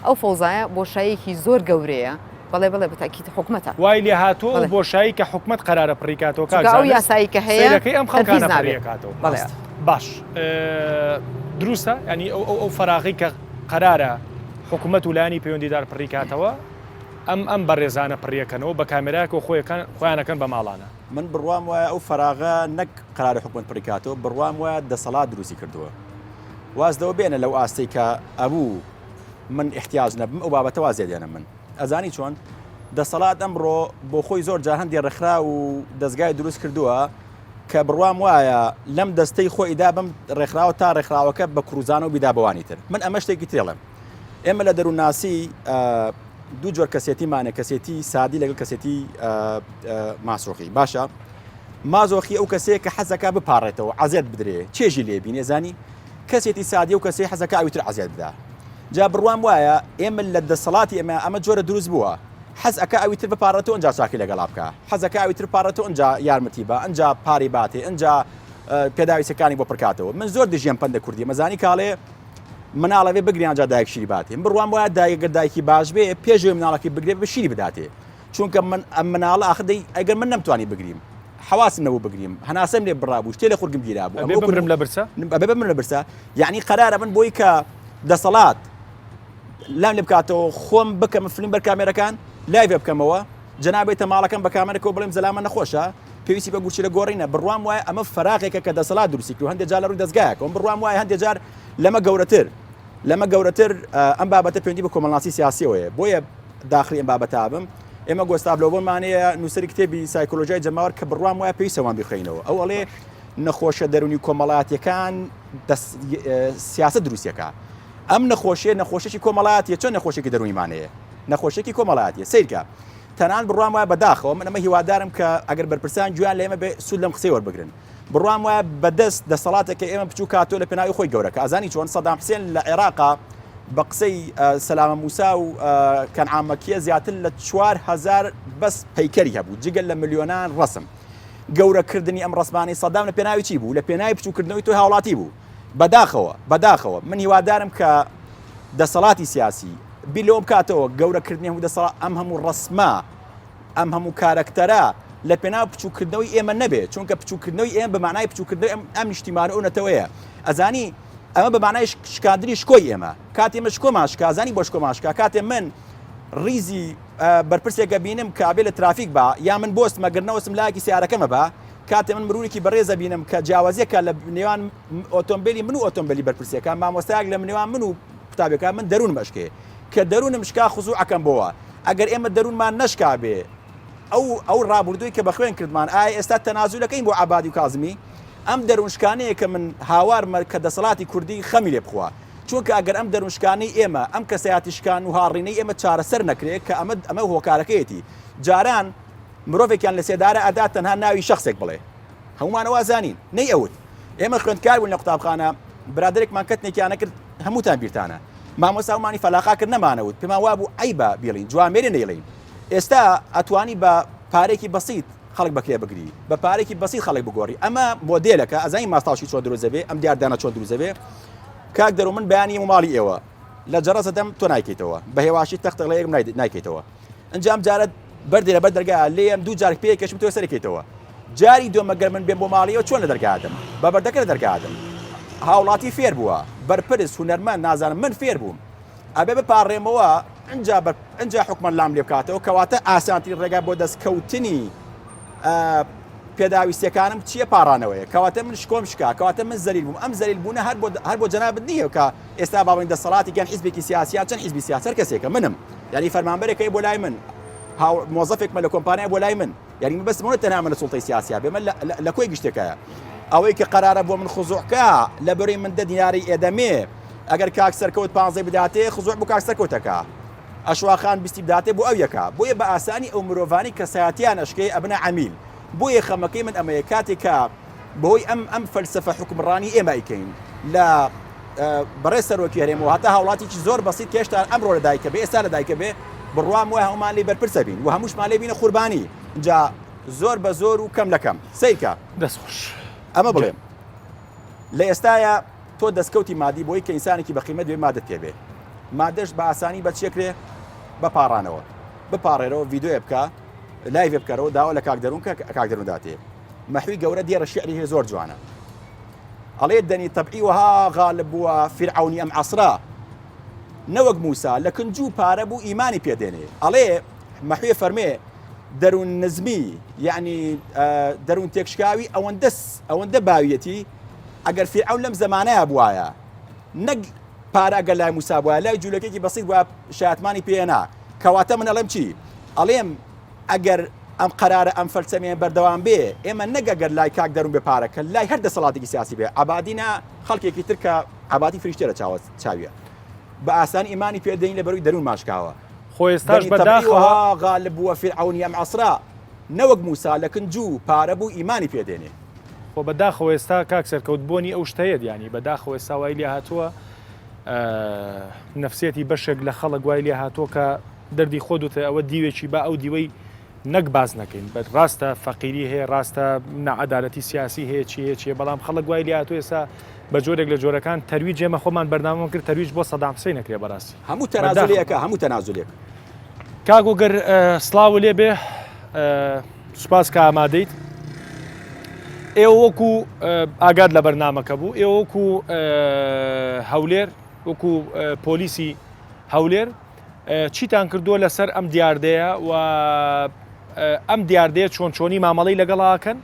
ئەو فەوزایە بۆشایەکی زۆر گەورەیە بەڵێ بەتاکیت حکومەتە وای لێ هاتووە بۆشایی کە حکومەت قەرارە پڕیکاتەوە ئەو یاسایی کە هەیە ئەم خەڵکانە پڕیکاتەوە باش دروستە ینی ئەو فەراغی کە قەرارە حکومەت و لایانی پەیوەندیدار پڕیکاتەوە ئەم بەڕێزانە پڕیەکەنەوە بە کامێرایەکە خۆیانەکەن بە ماڵانە من بڕوام وایە ئەو فەراغە نەک قەرارە حکومەت پڕیکاتەوە بڕوام وایە دەسەڵات دروستی کردووە وازدەوە بێنە لەو ئاستەی کە ئەبوو من احتیاج نەبم ئەو بابەتە وازێدێنە من ئەزانی چۆن دەسەڵات ئەمڕۆ بۆ خۆی زۆر جا هەندێک ڕێکخرا و دەستگای دروست کردووە کە بڕوام وایە لەم دەستەی خۆیدا بم ڕێکخراوە تا ڕێکخراوەکە بە کروزانە و بیدابەوانی تر من ئەمە شتێکی تێڵم ئێمە لە دەروونناسی دوو جۆر کەسێتیمانە کەسێتی سادی لەگەڵ کەسێتی ماسۆخی باشە مازۆخی ئەو کەسەیە کە حەزەکە بپارڕێتەوە عەزێت بدرێ چێژی لێبینێ زانی کەسێتی سادی و کەسەی حەزەکە ئەویتر عەزێت بدا جا بڕوام وایە ئێمە لە دەسەڵاتی ئەمە جۆرە دروست بووە حەز ئەکە ئەویتر بپارڕێتەوە ئەنجا چاکی لەگەڵا بکە حەزەکە ئەویتر پارڕێتەوە ئەنجا یارمەتی بە ئەنجا پاری باتێ ئەنجا پێداویستەکانی بۆ پڕکاتەوە من زۆر دژیان پەندە کوردی مەزانی کاڵێ مناڵەوێ بگریان جا دایک شیری باتێ بڕوام وایە دایکگە دایکی باش بێ پێشوێ مناڵەکەی بگرێ بە شیری بداتێ چونکە من ئەم مناڵە ئاخدەی ئەگەر من نەمتوانی بگریم حواسم نەبوو بگریم هەناسەم لێ بڕابوو شتێ لە خورگم گیرا بوو بمرم لە برسە بمرم لە برسە یعنی قەرارە من بۆی کە دەسەڵات لام لێ بکاتەوە خۆم بکەم فلم بەر کامێرەکان لایڤ بکەمەوە جەنابێتە ماڵەکەم بە کامێرەکەەوە بڵێم زەلامە نەخۆشە پێویستی بە گوچی لە گۆڕینە بڕوام وایە ئەمە فەراغێکە کە دەسەڵات دروستی کرد و هەندێک جار لە ڕووی دەستگایەکەوە بڕوام وایە هەندێک جار لەمە گەورەتر ئەم بابەتە پەیوەندی بە کۆمەڵناسی سیاسیەوەیە بۆیە داخلی ئەم بابەتە بم ئێمە گۆستابلەوە بۆمانەیە نووسری کتێبی سایکۆلۆژیای جەماوەر کە بڕوام وایە پێویستەوان بخوێنەوە ئەو ئەڵێ نەخۆشە دەرونی کۆمەڵایەتیەکان سیاست دروستیەکە ئەم نەخۆشێکی کۆمەڵایەتیە چۆن نەخۆشێکی دەرونیمانەیە نەخۆشێکی کۆمەڵایەتیە سیرکە تەنان بڕوام وایە بەداخەوە من ئەمە هیوادارم کە ئەگەر بەرپرسان گویان لە ئێمە بێ سوود لەم قسەی وەربگرن بڕوام وایە بەدەست دەسەڵاتێکە ئێمە بچوو کاتۆ لە پێناوی خۆی گەورەکە ئازانی چۆن سەدام حوسێن لە عێراقا بە قسەی سەلامە موسا و کەنعامەکیە زیاتر لە 4000 بەس پەیکەری هەبوو جگەل لە ملیۆنان ڕسم گەورەکردنی ئەم ڕسمانی سەدام لە پێناوی چی بوو لە پێناوی بچووکردنەوەی تۆی هاوڵاتی بوو بەداخەوە من هیوادارم کە دەسەڵاتی سیاسی بیلۆم کاتەوە گەورەکردنی هەموو دەسەڵات ئەم هەموو ڕسمە ئەم هەموو کارەکتەرە لە پێناو بچووکردنەوەی ئێمە نەبێت چونکە بچووکردنەوەی ئێمە بە معنای بچووکردنەوەی ئەم نیشتیمانە ئەو نەتەوەیە ئەزانی ئەمە بە معنای شکاندنی شکۆی ئێمە کاتێ مە شکۆماشکە ئازانی بۆ شکۆماشکە کاتێ من ڕیزی بەرپرسێکە بینم کابێ لە ترافیک بە یا من بۆست مەگرنەوەسم لایەکی سیارەکەمە بە کاتێ من مرورێکی بەڕێزە بینم کە جیاوازیەکە لە نێوان ئۆتۆمبیلی من و ئۆتۆمبیلی بەرپرسیەکە مامۆستایەک لە نێوان من و قوتابەکە من دەروون مەشکێ کە دەروونم شکا خوزوعەکەم بۆوە ئەگەر ئێمە دەروونمان نەشکا بێ ئەو ڕابردووی کە بە خوێن کردمان ئایا ئێستا تەنازولەکەین بۆ عەبادی و کازمی ئەم دەروونشکانەیە کە من هاوارمە کە دەسەڵاتی کوردی خەمی لێ بخوا چونکە ئەگەر ئەم دەروونشکانەی ئێمە ئەم کەسایەتیشکان و هاڕینەی ئێمە چارەسەر نەکرێت کە ئەمە هۆکارەکەیەتی جاران مرۆڤێکیان لە سێدارە ئەدا تەنها ناوی شخصێک بڵێ هەمومانەوە زانین نەی ئەوت ئێمە خوێندکار بوون لە قوتابخانە برادێکمان کەتێکیان نەکرد هەمووتان بیرتانە مامۆستاومانی فەلاقاکرد نەمانەوت پێمان وا بوو عیبە بێڵین جوامێرە نەیڵین ئێستا ئەتوانی بە پارێکی بەسیط خەڵک بەکرێ بگری بە پارێکی بەسیط خەڵک بگۆڕی ئەمە مۆدێلەکە ئەزانی ماستاشی چۆن دروزەبێ ئەم دیاردانە چۆن دروزەبێ کاک دەرو من بەیانی ماڵی ئێوە لە جەڕەسە دەم تۆ نایکەیتەوە بە هێواشی تەختە لە یەکم نایکەیتەوە ئەنجام جارت بەردێ لە بەر دەرگا لێم دوو جار پێ کەشم تۆ سەرکەیتەوە جاری دووەمەگەر من بێن بۆ ماڵیەوە چۆن لە دەرگادم بە بەردەکە لە دەرگادم هاوڵاتی فێر بووە بەرپرس هونەرمەند نازانم من فێر بووم ئەبێ بپارڕێمەوە ئەنجا حکومە لام لێ بکاتەوە کەواتە ئاسانترین ڕێگا بۆ دەستکەوتنی پێداویستەکانم چییە پاڕانەوەیە کەواتە من شکۆم شکا کەواتە من زەلیل بووم ئەم زەلیل بوونە هەر بۆ جەنابەت نییە کە ئێستا باڵین دەسەڵاتی گەن حیزبێکی سیاسیان چەند حیزبی سیاسی کەسێکە منم یعنی فەرمانبەرێکەکەی بۆ لای من مۆزەفێکمە لە کۆمپانیای بۆ لای من یعنی بەسمەوە تەنها من لە سوڵتەی سیاسیا بێمە لە کۆی گشتەکەیە ئەوەی کە قەرارە بۆ من خزوعکە لە بەروی من دە دیاری ئێدەمێ ئەگەر کاک سەرکەوت 15 بداتێ خزوع بوو کاک سەرکەوتەکە ئەشواخان 20 بداتێ بۆ ئەو یەکە بۆیە بە ئاسانی ئەو مرۆڤانی کە سایەتیان ئەشکەی ئەبنە عەمیل بۆیە خەمەکەی من ئەمەیە کاتێکە بەهۆی ئەم فەلسەفە حکومڕانی ئێمە ئەیکەین لە بەڕێ سەرۆکی هەرێمەوە هەتا هاوڵاتێکی زۆر بەسیط کێشتا ئەمڕۆ لە دایکە بێ ئێستا لە دایکە بێ بڕوام وای هەمومان لێ بەرپرسە بین و هەمووشمان لێ بینە قوربانی اینجا زۆر بە زۆر و کەم لە کەم سیرکە دەستخۆش ئەمە بڵێم لە ئێستاە تۆ دەستکەوتی مادی بۆی کە ئینسانێکی بەقیمە دوێ مادەت پێبێ مادەش بە ئاسانی بەچێکرێ بەپاڕانەوە بپارڕێرەوە ڤیددیۆ بکە لایڤ بکەرەوە داوا لە کاک دەروون کە کاک دەرونداتێ مەحوی گەورە دیێرە شعری هەیە زۆر جوانە ئەڵێ دەنی تەبعی وها غالب بووە فرعونی ئەم عەسرا نەوەک موسا لە کنج و پارە بوو ئیمانی پێدێنێ ئەڵێ مەحوێ فەرمێ دەروون نزمی یعنی دەروون تێکشکاوی ئەوەندە باویەتی ئەگەر فرعون لەم زەمانەیە بوایە نەک پارە ئەگەر لای موسا بووە لای جوولەکێکی بەسیط بووە شایەتمانی پێێنا کەواتە من ئەڵێم چی ئەڵێم ئەگەر ئەم قەرارە ئەم فەرسەمێن بەردەوام بێ ئێمە نەگەگەر لای کاک دەروون بێ پارەکە لای هەر دەسەڵاتێکی سیاسی بێ عەبادینە خەڵکێکی تر کە عەبادی فریشتە لە چاویە بە ئاسانی ئیمانی پێدەین لە بەروی دەروون ماشکاوە خۆ ئێستاش بەداخەوە غالب بووە فرعونی ئەم عەسرا نەوەک موسا لە کنج و پارە بوو ئیمانی پێدێنێ خۆ بەداخەوە ئێستا کاک سەرکەوتبوونی ئەو شتەیە ینی بەداخەوە ئێستا وای لێ هاتووە نەفسێتی بەشێک لە خەڵک وای لێ هاتووە کە دەردی خۆدوتە ئەوە دیوێکی با ئەو دیوەی نەک باز نەکەین بە ڕاستە فەقیری هەیە ڕاستە نەعەدالەتی سیاسی هەیە چیە بەڵام خەڵک وای لێ هاتووە ئێستا بە جۆرێک لە جۆرەکان تەرویج ئێمە خۆمان بەردامەوە کرد تەرویج بۆ سەدام حوسێن نەکرێ بەڕاستی هەموو تەنازولێکە هەموو تەنازولێک کاگۆ گەر سڵاو لێ بێ سوپاس کە ئامادەیت ئێوە وەکو ئاگاد لە بەرنامەکە بوو ئێوە وەکو هەولێر وەکو پۆلیسی هەولێر چیتان کردووە لەسەر ئەم دیاردەیە و ئەم دیاردەیە چۆن چۆنی مامەڵەی لەگەڵاکەن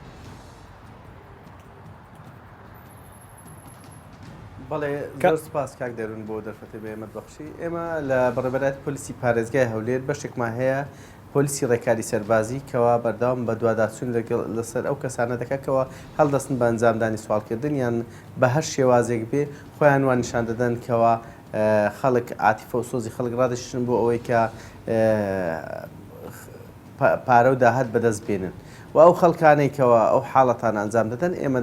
بەڵێ زۆر سپاس کاک دەروون بۆ دەرفەتە بێ ئێمە بەخشی ئێمە لە بەڕێبەرات پۆلیسی پارێزگای هەولێر بەشێکمان هەیە پۆلیسی ڕێکاری سەربازی کەوا بەردەوام بە دوواداچوون لەسەر ئەو کەسانە دەکەکەوە هەڵدەستن بە ئەنجامدانی سوالکردن یان بە هەر شێوازێک بێ خۆیان وان نیشان دەدەن کەوا خەڵک عاتیفە و سۆزی خەڵک ڕادشتن بۆ ئەوەی کە پارە و داهات بەدەست بێنن و ئەو خەڵکانێکەوە ئەو حاڵەتان ئەنجام دەدەن ئێمە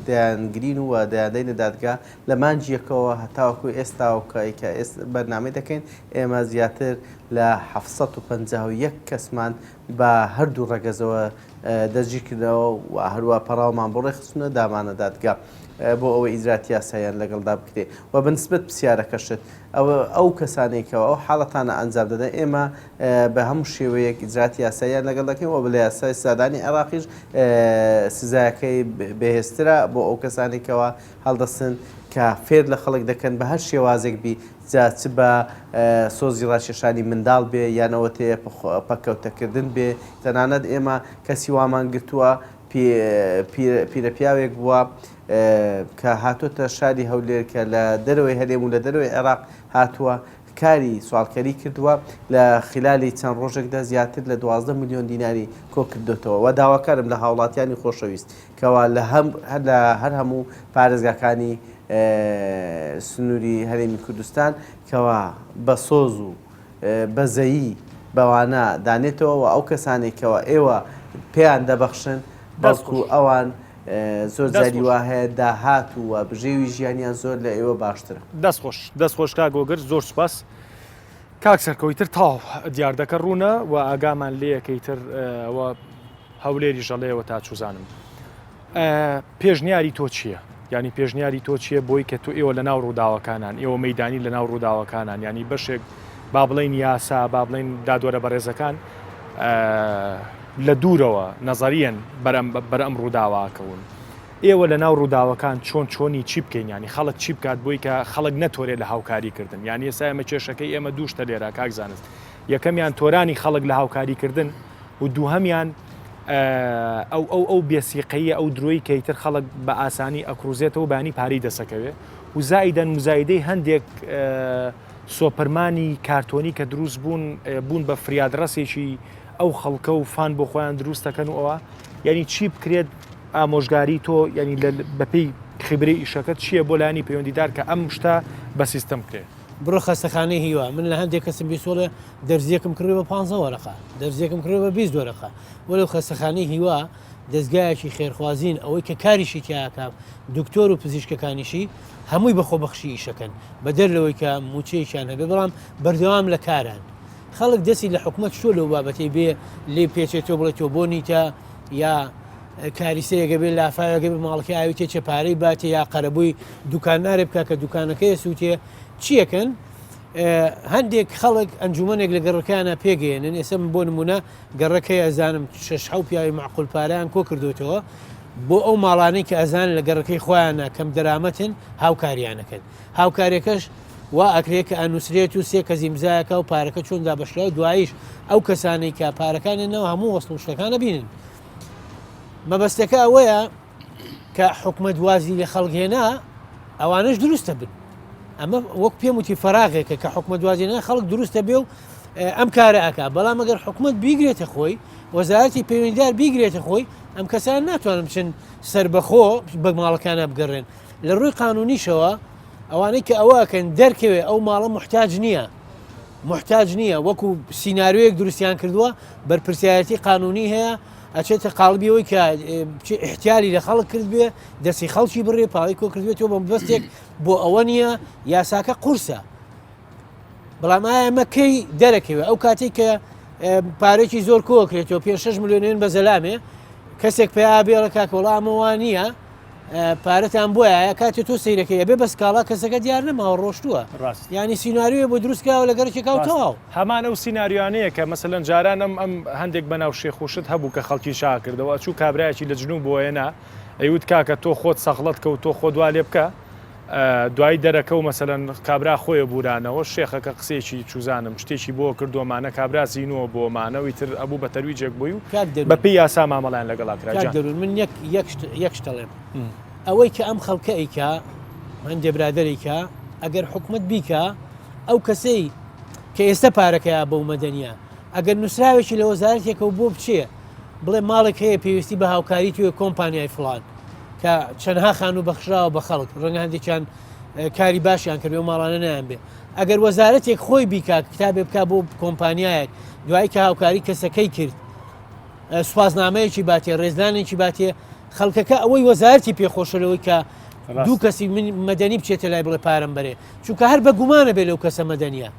دەیانگرین و دەیادەینە دادگا لە مانجیەکەوە هەتاوەکو ئێستاوکە بەرنامەی دەکەین ئێمە زیاتر لە 751 کەسمان بە هەردوو ڕەگەزەوە دەستگیر کردەوە و هەروە پەراومان بۆ ڕێخستونە دامانە دادگا بۆ ئەوە ئیجراتی یاساییان لەگەڵدا بکرێ و بەنسبەت پرسیارەکەشت ئەو کەسانێکەوە ئەو حاڵەتانە ئەنجام دەدەن ئێمە بە هەموو شێوەیەک ئیجراتی یاساییان لەگەڵ دەکەین و بە لە یاسای سادانی عێراقیش سزایەکەی بەهێزترە بۆ ئەو کەسانێکەوە هەڵدەستن کە فێر لە خەڵک دەکەن بە هەر شێوازێک بی چ بە سۆزی ڕاشێشانی منداڵ بێ یانەوە تێ پەکەوتەکردن بێ تەنانەت ئێمە کەسی وامان گرتووە پیرەپیاوێک بووە کە هاتوۆتە شاری هەولێر کە لە دەرەوەی هەرێم و لە دەرەوەی عێراق هاتووە کاری سوالکەری کردووە لە خلالی چەند ڕۆژێکدا زیاتر لە 12 میلیۆن دیناری کۆ کردوتەوە و داواکارم لە هاوڵاتیانی خۆشەویست کەوا لە هەر هەموو پارێزگاکانی سنووری هەرێمی کوردستان کەوا بە سۆز و بەزەیی بەوانە دانێتەوە و ئەو کەسانێکەوە ئێوە پێیان دەبەخشن بەڵکو ئەوان زۆر جاری وا هەیە داهات و بژێوی ژیانیان زۆر لە ئێوە باشترە. دەستخۆش کاگۆگرت زۆر سوپاس کاک سەرکەوتر تاو دیار دەکە ڕوونە و ئاگامان لەیەکەیتر هەولێری ژەڵەیەوە تا چوزانم. پێشنیاری تۆ چییە؟ ینی پێشنیاری تۆ چییە بۆی کە تۆ ئێوە لە ناو ڕووداوەکانان ئێوە مەدانی لە ناو ڕووداوەکانان ینی بەشێک با بڵین یاسا با بڵین دادوەرە بەڕێزەکان لە دوورەوە نەزەریەن بەرەم ڕووداواکەون ئێوە لە ناو ڕووداوەکان چۆنی چی بکەین ینی خەڵک چی بکات بۆی کە خەڵک نەتۆرێت لە هاوکاریکردن یانی ئێستا ئێمە کێشەکەی ئێمە دووشتە لێرە کاک زانست یەکەمیان تۆرانی خەڵک لە هاوکاریکردن و دووهەمیان ئەو بێسیقەیە ئەو درۆی کەیتر خەڵک بە ئاسانی ئەکروزێتەوە بانی پاری دەسەکەوێ و زائیدەن مزایدەی هەندێک سۆپەرمانی کارتۆنی کە دروست بوون بە فریادڕەسێکی ئەو خەڵکە و فان بۆ خۆیان دروست دەکەن و ئەوە یعنی چی بکرێت ئامۆژگاری تۆ ینی بەپێی خبرەی ئیشەکەت چییە بۆ لانی پەیوەندیدار کە ئەم شتا بە سیستەم کرێت بڕۆ خەستەخانەی هیوا من لە هەندێک کەسم بیسۆڵە دەرزیەکم کردوە بە 15 وەرەقە دەرزیەکم کردوە بە 20 وەرەقە وەلو خەستەخانەی هیوا دەستگایەکی خێرخوازین ئەوەی کە کاریشی تیاکە دکتۆر و پزیشکەکانیشی هەمووی بەخۆبەخشی ئیشەکەن بە دەرلەوەی کە موچەیەکیان هەبێ بەڵام بەردەوام لە کاران خەڵک دەستی لە حکومەت شۆ لەو بابەتی بێ لێ پێچێتەوە بڵێتەوە بۆ نیتە یا کاریسەیەگە بێ لافاەگە بێ ماڵکی ئاوی تێچە پارەی باتێ یا قەرەبووی دوکانارێ بکە کە دوکانەکەی سووتێ چیەکەن هەندێک خەڵک ئەنجومەنێک لە گەڕەکەیانە پێگەێنن ئێستا بۆ نمونە گەڕەکەی ئەزانم 6 پیاوی معقول پارەیان کۆ کردوتەوە بۆ ئەو ماڵانەی کە ئەزان لە گەڕەکەی خۆیانە کەم دەرامەتن هاوکاریانەکەن هاوکارێکەش وا ئەکرێت کە ئەنووسرێت و سێ کەزی مزایەکە و پارەکە چۆندا بەشراو دواییش ئەو کەسانێک کە پارەکانێنەوە هەموو وەستڵ شتەکانە بینن مەبەستەکە ئەوەیە کە حکومەت وازی لە خەڵکێنا ئەوانش دروستە بن ئەمە وەک پێم وتی فەراغێکە کە حکومەت وازیێنە خەڵک دروستە بێ و ئەم کارە ئەکا بەڵام ئەگەر حکومەت بیگرێتە خۆی وەزارەتی پەیوەندیدار بیگرێتە خۆی ئەم کەسان ناتوانن بچن سەربەخۆ بە ماڵەکانە بگەڕێن لە ڕووی قانونیشەوە ئەوانەی کە ئەوەکەن دەرکەوێ ئەو ماڵە محتاج نییە وەکو سینناریۆیەک دروستیان کردووە بەرپرسیایەتی قانونی هەیە ئەچێتە قاڵبیەوەی کە احتیالی لە خەڵک کرد بێ دەستی خەڵکی بڕێ پاڵی کۆ کردوێتەوە بە بەستێک بۆ ئەوە نییە یاساکە قورسە بەڵام ئەمە کەی دەرەکەوێ ئەو کاتێک کە پارێکی زۆر کۆکرێتەوە 5 میلیۆنێن بە زەلامێ کەسێک پێیا بێڵە کاکۆڵامەوە نییە پارەتان بۆیە کاتێ تۆ سیرەکەی بێ بە سکاڵا کەسەکە دیار نەماوە ڕۆشتووە ینی سینناریۆ بۆ دروستکەوە لە گەرەکێکاو تەواو هەمان ئەو سینناریوانەیە کە مەسەلەن جاران ئەم هەندێک بەناو شێخوشت هەبوو کە خەڵکی شا کردەوە چوو کابراایکی لە جنوب بۆیەنا ئەیوت کاکە تۆ خۆت سەخڵەت کە و تۆ خۆ دوا لێ بکە دوای دەرەکە و مەسەلەن کابرا خۆیە بورانەوە شێخەکە قسێکی چوزانم شتێکی بۆ کردومانە کابرا زیینەوە بۆمانەوەی تر ئەبوو بە تەرویجێک بووی و بەپی یاسا مامەڵیان لەگەڵاکرا دەرون من یەک شتەڵێم ئەوەی کە ئەم خەڵکە ئەیکا هەندێ ئەگەر حکومت بیکە ئەو کەسەی کە ئێستا پارەکەیە بەو مەدەنیە ئەگەر نووسراوێکی لە وەزارەتێکە و بۆ بچێ بڵێ ماڵێک هەیە پێویستی بە هاوکاری توێ کۆمپانیای فلان کە چەندها خان و بەخشراوە بە خەڵک ڕەنگە هەندێکیان کاری باشیان کردێ و ماڵانە نیان بێ ئەگەر وەزارەتێک خۆی بیکا کتابێ بک بۆ کۆمپانیایەک دوایی کە هاوکاری کەسەکەی کرد سوپاسنامەیەکی باتێ ڕێزلانێکی باتێ خەڵکەکە ئەوەی وەزارەتی پێخۆشەوەی کە دوو کەسی مەدەنی بچێتە لای بڵێ پارەم بەرێ چونکە هەر بە گومانە بێ لەو کەسە مەدەنیە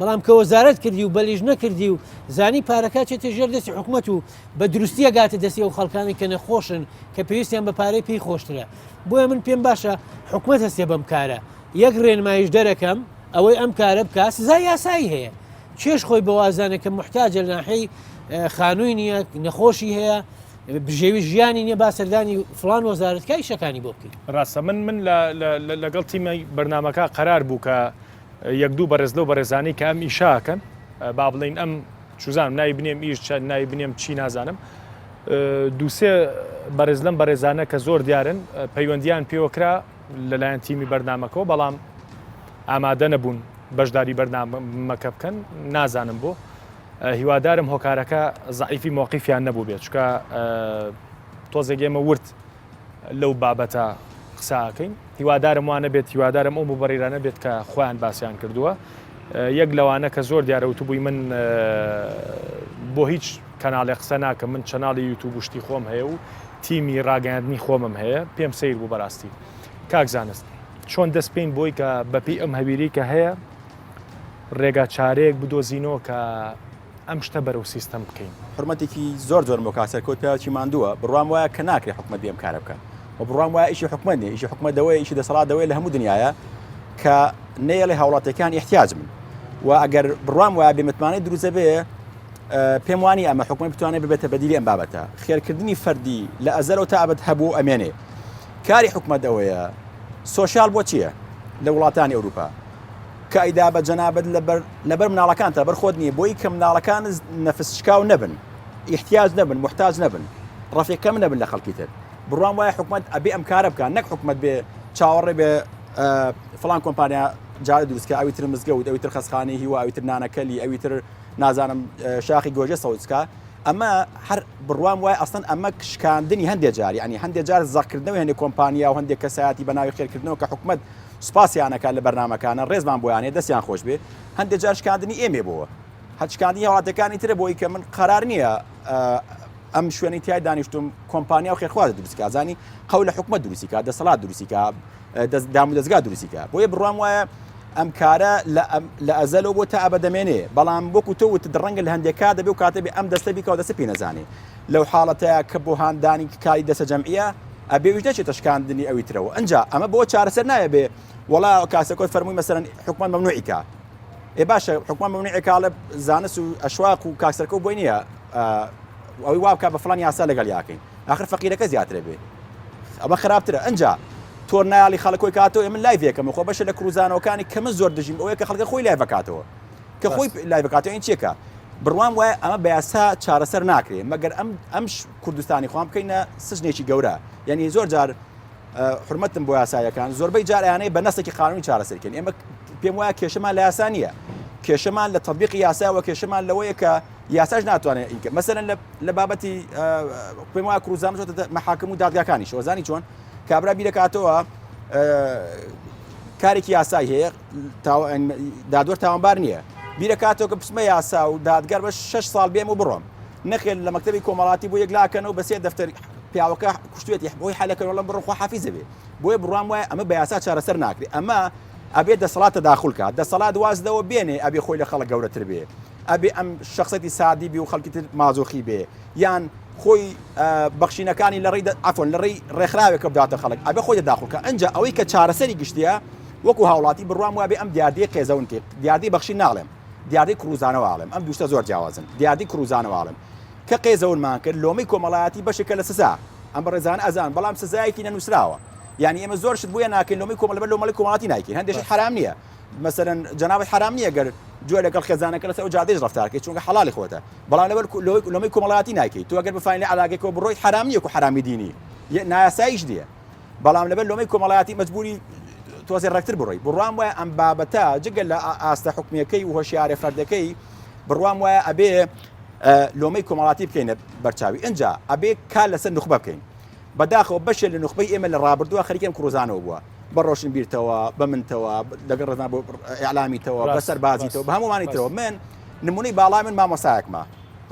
بەڵام کە وەزارەت کردی و بەلیژ نەکردی و زانی پارەکە چێتە ژێر دەستی حکومەت و بە دروستیە گاتە دەستی و خەڵکانی کە نەخۆشن کە پێویستیان بە پارەی پێی خۆشترە بۆیە من پێم باشە حکومەت هەستێ بەم کارە یەک ڕێنمایش دەرەکەم ئەوەی ئەم کارە بکە سزای یاسایی هەیە چێش خۆی بەوازانە کە محتاجە لە ناحەی خانووی نییە نەخۆشی هەیە بژێوی ژیانی نییە با سەردانی فلان وەزارەتکای شەکانی بۆ بکەیت ڕاستە من لەگەڵ تیمە بەرنمەکە قەرار بوو کە یەک دوو بەڕێز لەو بەڕێزانی کە ئەم ئیشاکەن با بڵین ئەم چوزانم ناوی بنێم ئیش چەند ناوی بنێم چی نازانم دووسێ بەڕێز لەم بەڕێزانە کە زۆر دیارن پەیوەندیان پێوەکرا لەلایەن تیمی بەرنمەکەەوە بەڵام ئامادە نەبوون بەشداری بەرنمەکە بکەن نازانم بۆ هیوادارم هۆکارەکە زعیفی مووقیفیان نەبوو بێت چکە تۆزێک ئێمە ورد لەو بابەتە قساکەین هیوادارم وانە بێت هیوادارم ئەو بەڕێرانە بێت کە خۆیان باسییان کردووە یەک لەوانە کە زۆر دیارەوت بووی من بۆ هیچ کەناڵی قسە ناکەم من چەناڵی یوتیوب شتی خۆم هەیە و تیمی ڕاگەاندنی خۆمم هەیە پێم سیر بوو بەڕاستی کاک زانست چۆن دەست پێین بۆی کە بەپی ئەم هەویری کە هەیە ڕێگا چارەیەک بدۆزینەوە کە ئەم شتە بەرەو سیستەم بکەین حرمەتێکی زۆر مۆکاسەر کۆت پیاوی ماندووە بڕوام وایە کە ناکرێت حکومەت بێم کارە بکە و بڕوام وایە ئیشی حکومەت نیە ئیشی حکومەتەوەی ئیشی دەسەڵاتەوەی لە هەموو دنیاە کە نەیەڵێ هاوڵاتەکان احتیاج من و ئەگەر بڕوام وایە بێمەتوانەی دروزە بێ پێم وانی ئەمە حکومەت بتوانێت ببێتە بەدیلی ئەم بابەتە خێرکردنی فەردی لە ئەزەرەوە تا ئەبد هەبوو ئەمێنێ کاری حکومەت ئەوەیە سۆشیال بۆ چییە لە وڵاتانی ئەوروپا کە ئەیدا بە جەنابەت لەبەر مناڵەکان تا بەرخۆت نییە بۆی کە مناڵەکان نەفسشکاو نەبن احتیاج نەبن محتاج نەبن ڕەفیقەکەم نەبن لە خەڵکی تر بڕوام وایە حکومەت ئەبێ ئەم کارە بکە نەک حکومەت بێ چاوەڕێ بێ فلان کۆمپانیا جارە دروستکە ئەویتر مزگەوت ئەویتر خەسخانەی هیوا ئەویتر نانەکەلی ئەویتر نازانم شاخی گۆژە سەوزکە ئەمە هەر بڕوام وایە ئەستەن ئەمە شکاندنی هەندێک جاری ینی هەندێک جار زەقکردنەوەی هەندێک کۆمپانیا و هەندێک کەسایەتی بە ناوی خێرکردنەوە کە حکومەت سوپاسیانەکە لە بەرنمەکانە ڕێزمان بۆیانێ دەستیان خۆش بێ هەندێک جار شکاندنی ئێمێ بۆوە هەچکاندنی هەوڵاتەکانی ترە بۆی کە من قەرار نییە ئەم شوێنی تای دانیشتم کۆمپانیا و خێرخواز دروستکە زانی قەول لە حکومەت دروستیکە دەسەڵات دروستیکە دام و دەستگا دروستیکە بۆیە بڕوام وایە ئەم کارە لە ئەزەلەوە بۆ تا ئەبەدەمێنێ بەڵام بۆکو تۆوت ڕەنگە لە هەندێکا دەبێ و کاتە بێ ئەم دەستە بیکە و دەستە پێ نەزانێ لەو حاڵەتەیە کە بۆ هاندانی کاری دەسە جەمعیە ئەبێ ویش دەچێتە شکاندنی ئەوی ترەوە ئەنجا ئەمە بۆ چارەسەر نایە بێ وڵا کاسەکۆی فەرمووی مەسەرەن حکومەت مەمنوعیکە باشە حکومەت مەمنوعیکە لە زانست و ئەشواق و کاکسەرکە بۆی نییە ئەوەی وابکە بە فڵان یاسا لەگەڵ یاکەین آخر فەقیرەکە زیاترە بێ ئەمە خراپترە ئەنجا تۆر نایاڵی خەڵکۆی کاتەوە من لایڤێکەکەم خۆ بەشە لە کروزانەوەکانی کە من زۆر دژیم ئەوەیە کە خەڵکە خۆی لایڤکاتەوە کە خۆی لایڤکاتەوە این چێکە بڕوام وایە ئەمە بە یاسا چارەسەر ناکرێت مەگەر ئەم کوردستانی خۆم بکەینە سژنێکی گەورە یعنی زۆر جار حرمەتم بۆ یاسایەکان زۆربەی جارانەی بە نەسێکی قانونی چارەسەرکەن ئێمە پێم وایە کێشەمان لە یاسا نییە کێشەمان لە تەطبیقی یاساوە کێشەمان لەوەیە کە یاساش ناتوانێت ئینکە مەسەرەن لە بابەتی پێم وایە کروزان چۆتە مەحاکم و دادگاکانی شۆزانی چۆن کابرا بیرەکاتەوە کارێکی یاسای هەیە دادوەر تاوانبار نییە بیرەکاتەوە کە پسمە یاسا و دادگەر بە 6 ساڵ بێم و بڕۆم نەخێن لە مەکتەبی کۆمەڵاتی بۆ یەکلاکەنەوە بە 3 دەفتەر پیاوەکە کوشتێتی بۆی حالەکەن لەم بڕۆ خۆ حافیزە بێ بۆیە بڕوام وایە ئەمە بە یاسا چارەسەر ناکرێت ئەمە ئەبێ دەسەڵاتە داخولکە دەسەڵات وازدەوە بێنێ ئەبێ خۆی لە خەڵک گەورەتر بێ ئەبێ ئەم شخصەتی سادی بێ و خەڵکی تر مازۆخی بێ یان خۆی بەخشینەکانی لە ڕێی ئەفۆن لە ڕێی ڕێکخراوێکە بداتە خەڵک ئەبێ خۆی داخولکە ئەنجا ئەوەی کە چارەسەری گشتیە وەکو هاوڵاتی بڕوام وابێ ئەم دیاردەی قێزەون کرد دیاردەی بەخشی ناڵێم دیاردەی کروزانەوەڵم ئەم دوشتە زۆر جیاوازن دیاردەی کروزانەوەڵم کە قێزەونمان کرد لۆمەی کۆمەڵایەتی بەشێکە لە سزا ئەم بەڕێزانە ئەزان بەڵام سزایەکی نەنووسراوە یعنی ئێمە زۆر شت بووە ناکەین لۆمەی کۆمەڵە لۆمەڵی کۆمەڵاتی نایکەین هەندێک حرام نییە مثلا جنابەت حرام نییە گەر جوێ لەگەڵ خێزانەکە لەسەر ئەو جادەیەش ڕەفتارکەیت چونکە حەڵالی خۆتە بەڵام لەبەر لۆمەی کۆمەڵایەتی نایکەیت تۆ ئەگەر بفاین لە عەلاقەیەکەوە بڕۆیت حرام نییە و حرامی دینی نایاساییش نییە بەڵام لەبەر لۆمەی کۆمەڵایەتی مەجبوری تۆزێ ڕێکتر بڕۆی بڕوام وایە ئەم بابەتە جگەل لە ئاستە حکومیەکەی و هۆشیارە فەردەکەی بڕوام وایە ئەبێ لۆمەی کۆمەڵاتی بکەینە بەرچاوی ئەجا ئەبێ کار لەسەر نخبە بکەین بەداخەوە بەشێ لە نخبەی ئێمە لە ڕابردووە خەریکەم کوڕزانەوە بووە بە ڕۆشن بیرتەوە بە منتەوە لەگەڵ ڕێزان بۆ ئیعلامیتەوە بە سەربازیتەوە بە هەمومانیتەوە من نمونەی باڵای من مامۆسایەکمە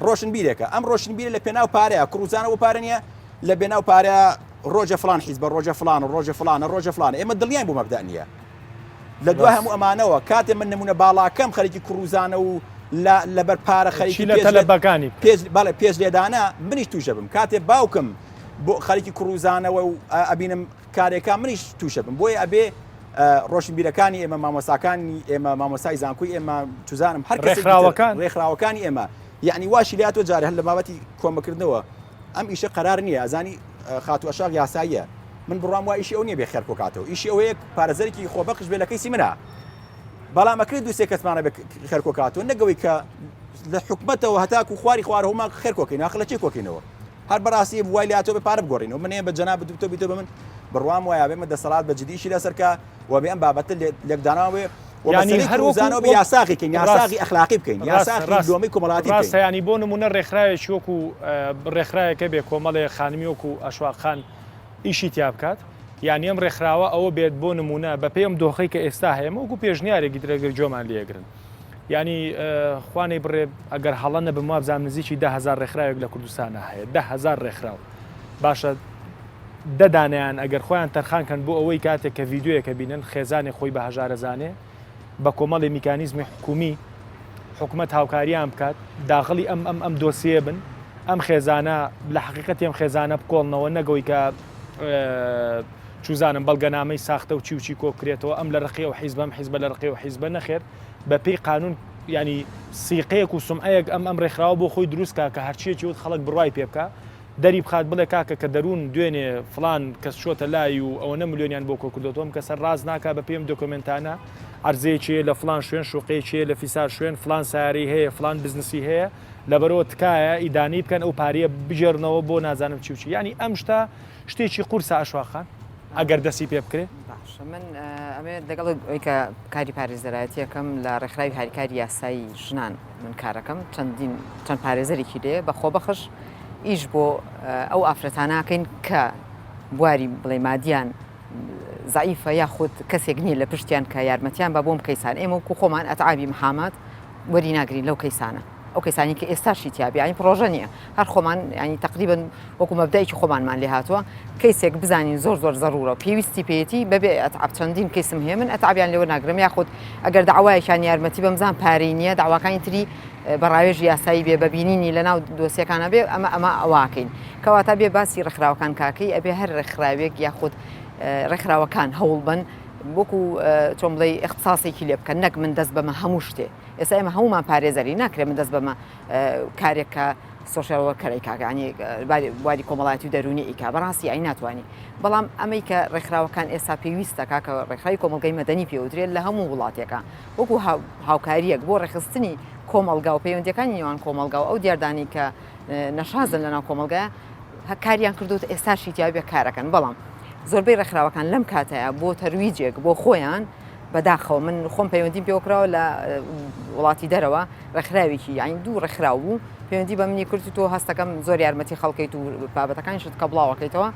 ڕۆشن بیرێکە ئەم ڕۆشن بیرە لە پێناو پارەیە کوڕزانەوە پارە نیە لە بێناو پارەیە ڕۆژە فلان حیز بە ڕۆژە فلان و ڕۆژە فلانە ڕۆژە فلانە ئێمە دڵیان بوو مەبدا نییە لە دوای هەموو ئەمانەوە کاتێ من نمونە باڵاکەم خەریکی کوڕزانە و لەبەر پارە خەریکی تەلەبەکانی بەڵێ پێش لێدانە منیش تووشە بم کاتێ باوکم بۆ خەریکی کوڕزانەوە و ئەبینم کارێکە منیش تووشە بم بۆیە ئەبێ ڕۆشنبیرەکانی ئێمە مامۆساکانی ئێمە مامۆسای زانکۆی ئێمە توزانم هەر ڕێکخراوەکانی ئێمە یعنی واشی لاتۆ جارە هەر لە بابەتی کۆمەکردنەوە ئەم ئیشە قەرار نییە ئەزانی خاتو ئەشاغ یاساییە من بڕام وای ئیشی ئەو نییە بێ خێرکۆکاتەوە ئیشی ئەوەیە پارێزەرێکی خۆبەخش بێ لە کەیسی منە بەڵام ئەکرێت دووسێ کەسمانە بێ خێرکۆکاتەوە نەگەوەی کە لە حکومەتەوە هەتاکو خواری خوارە هەمان خێرکۆکەین ناخ لە چی کۆکەینەوە هەر بەڕاستی وای لاتۆ بێ پارە بگۆڕینەوە من ێ بە جەناب دوکتۆ بیتۆ بە من بڕوام وایە بێمە دەسەڵات بە جدیشی لەسەرکە و بێ ئەم بابەتە لێکداناوە ینی هەروزانەوە بە یاساقیکەین یاساقی ئەخلاقی بکەین یاساقی لۆمەی کۆمەڵاتی ڕاستە ینی بۆ نمونە ڕێکخراوێکی وەکو ڕێکخراوێکە بێ کۆمەڵێ خانمی وەکو ئەشواقخان ئیشی تیا بکات یانی ئەم ڕێکخراوە ئەوە بێت بۆ نمونە بە پێم دۆخەی کە ئێستا هەیە وەکو پێشنیارێکی درێگر جۆمان لێگرن ینی خوانەی بڕێ ئەگەر هەڵە نەبم وابزانام نزیکی 10,000 ڕێکخراوێک لە کوردستانە هەیە 10,000 ڕێکخراو باشە دەدانیان ئەگەر خۆیان تەرخانکەن بۆ ئەوەی کاتێک کە ڤیددیوەکە بینن خێزانێ خۆی بە هەژارەزانێ بە کۆمەڵی میکانیزمی حکومی حکومەت هاوکاریان بکات داخڵی ئەم دۆسیە بن ئەم خێزانە لە حقیقەتی ئەم خێزانە بکۆڵنەوە نەگەوەی کە چوزانم بەڵگەنامەی ساختە و چی کۆکرێتەوە ئەم لە ڕقی و حیزبم حیزبە لە ڕقی و حیزبە نەخێر بە پێی قانون ینی سیقەیەک و سمعەیەک ئەم ڕێکخراوە بۆ خۆی دروستکە کە هەرچیەکی وت خەڵک بڕوای پێ بکە دەری بخات بڵێ کاکە کە دەروون دوێنێ فلان کەس چۆتە لای و ئەوە ملیۆنیان بۆ کۆکردۆتۆم کەسە ڕاز ناکە بە پێم دۆکمنتانە عرزەیەکیە لە فلان شوێن شوقەیەکیە لە فیسار شوێن فلان ساری هەیە فلان بزنسی هەیە لەبەرەوە تکایە ئیدانی بکەن ئەو پارەیە بژێرنەوە بۆ نازانم چی یعنی ئەم شتا شتێکی قورسە ئەشواخان ئەگەر دەستی پێ بکرێ باش من ئەمێ دەگەڵ ئەوی کە کاری پارێزەرایەتی یەکەم لە ڕێکخراوی هاریکاری یاسایی ژنان من کارەکەم چەند پارێزەرێکی لێ بە خۆبەخش ئیش بۆ ئەو ئافرەتاناکەین کە بواری بڵێ مادیان زعیفە یاخود کەسێک نییە لە پشتیان کە یارمەتیان بە بۆم کەیسان ئێمە وکو خۆمان ئەتعابی محامات وەری ناگرین لەو کەیسانە ئەو کەسانی کە ئێستاشی تیابی ئاین پرۆژە نییە هەر خۆمان ینی تقریبن وەکو مەبدایکی خۆمانمان لێ هاتووە کەیسێک بزانین زۆر ضرورە پێویستی پێێتی بەبێ ئەتعاب چەندین کەیسم هەیە من ئەتعابیان لێوە ناگرم یاخود ئەگەر داوایەکیان یارمەتی بەمزان پارەی نییە داواکانی تری بەڕاوێژ یاسایی بێ ببینینی لە ناو دۆسیەکانە بێ ئەمە ئەواکەین کەواتە بێ باسی ڕێکخراوەکان کاکەی ئەبێ هەر ڕێکخراوێک یاخود ڕێکخراوەکان هەوڵ بن وەکو چۆن بڵێ اختصاسێکی لێ بکەن نەک من دەست بەمە هەموو شتێ ئێستا ئێمە هەمومان پارێزەری ناکرێت من دەست بەمە کارێکە سۆشیال وەرکەرەی کاگانی واری کۆمەڵایەتی و دەرونی ئیکا بەڕاستی ئای ناتوانانی بەڵام ئەمەی کە ڕێکخراوەکان ئێستا پێویستە کاکە ڕێکخراوی کۆمەلگەی مەدەنی پێوترێت لە هەموو وڵاتێکە وەکو هاوکاریەک بۆ ڕێخستنی کۆمەلگا و پەیوەندیەکانی نێوان کۆمەلگا و ئەو دیاردانی کە نەشازن لەناو کۆمەلگایە کاریان کردوت ئێستاشی تیابێ کارەکەن بەڵام زۆربەی ڕێکخراوەکان لەم کاتەیە بۆ تەرویجێک بۆ خۆیان بەداخەوە من خۆم پەیوەندیم پێوەکراوە لە وڵاتی دەرەوە ڕێکخراوێکی یانی دوو ڕێکخراو بوو پەیوەندی بە منی کرد و تۆ هەستەکەم زۆر یارمەتی خەڵکەیت و بابەتەکانی شت کە بڵاوەکەیتەوە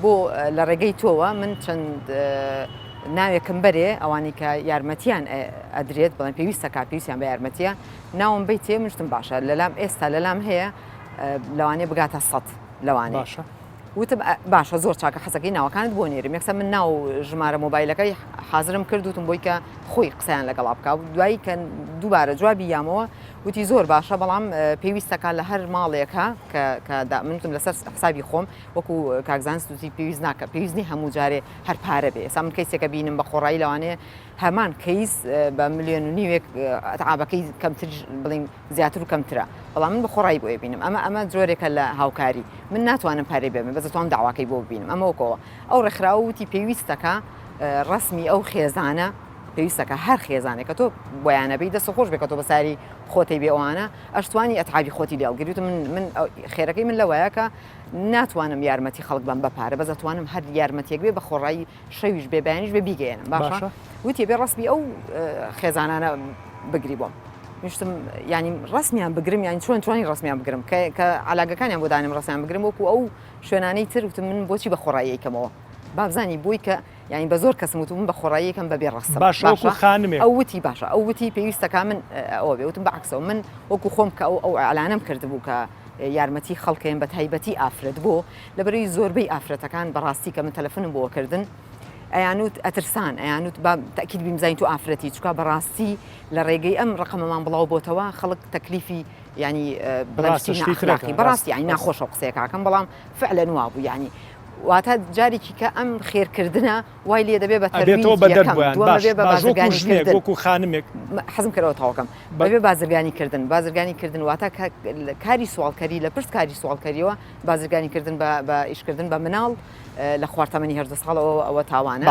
بۆ لە ڕێگەی تۆوە من چەند ناوێکم بەرێ ئەوانی کە یارمەتیان ئەدرێت بەڵام پێویستە کا پێویستیان بە یارمەتیە ناوم بەی تێ منشتم باشە لەلام ئێستا لەلام هەیە لەوانێ بگاتە 100 لەوانێ وتم باشە زۆر چاکە حەزەکەی ناوەکانت بۆ نێرم یەکسە من ناو ژمارە مۆبایلەکەی حازرم کردوتم بۆی کە خۆی قسەیان لەگەڵا بکە دوایی کە دووبارە جوابی یامەوە وتی زۆر باشە بەڵام پێویستەکە لە هەر ماڵێکە کە منتم لەسەر حسابی خۆم وەکو کاکزانست وتی پێویست ناکە پێویستنی هەموو جارێ هەر پارە بێ ئێستا من کەیسێکە بینم بە خۆڕایی لەوانەیە هەمان کەیس بە 1.5 ملیۆن ئەتعابەکەی کەمتر بڵین زیاتر و کەمترە بەڵام من بە خۆڕایی بۆ بینم ئەمە جۆرێکە لە هاوکاری من ناتوانم پارەی بێمە بەس دەتوانم داواکەی بۆ ببینم ئەمە وەکەوە ئەو ڕێکخراوە وتی پێویستەکە ڕسمی ئەو خێزانە پێویستەکە هەر خێزانێک کە تۆ بۆیانەبی دەست خۆش بێت کە تۆ بەساری خۆتی بێ ئەوانە ئەشتوانی ئەتعابی خۆتی لێڵگریت من خێرەکەی من لەوەیە کە ناتوانم یارمەتی خەڵک بم بەپارە بەس دەتوانم هەر یارمەتێک بێ بە خۆڕایی شەویش بێ بەیانیش بێ بیگەێنم باشە وتی بێ ڕسمی ئەو خێزانانە بگری بۆم میشتم ینی ڕستمیان بگرم یانی چۆن توانی ڕستمیان بگرم کە علاگەکانیان بۆ دانم ڕستیان بگرم وەکو ئەو شوێنانەی تر وتم من بۆچی بە خۆڕاییەکەمەوە بابزانی بووی کە ینی بە زۆر کەسم وتم من بە خۆڕاییەکەم بەبێ ڕستم باشە خانمێک ئەو وتی باشە ئەو وتی پێویستەکە من ئەوە بێ وتم بەعکسەوە من وەکو خۆم کە ئەو ئەعلانەم کردبوو کە یارمەتی خەڵکەیان بە تایبەتی ئافرەت بۆ لەبەرەوەی زۆربەی ئافرەتەکان بەڕاستی کە من تەلەفۆنم بۆکردن ئەیانوت ئەترسان ئەیانوت با تاکید بیمزین تو ئافرەتی چکە بەڕاستی لە ڕێگەی ئەم ڕقەمەمان بڵاو بۆتەوە خەڵک تەکلیفی ینی بەڕاستی بەڕاستی ینی ناخۆشە قسەیەکەکەم بەڵام فعلەن وا بوو ینی واتە جارێکی کە ئەم خێرکردنە وای لێ دەبێ بە تەوەکو خانمێک حەزم کردەوە تاوەکەم بەبێ بازرگانی کردن واتە کاری سوالکەری لە پشت کاری سوالکەریەوە بازرگانیکردن بە ئیشکردن بە مناڵ لە خواردەمەنی هەردە ساڵەوە ئەوە تاوانە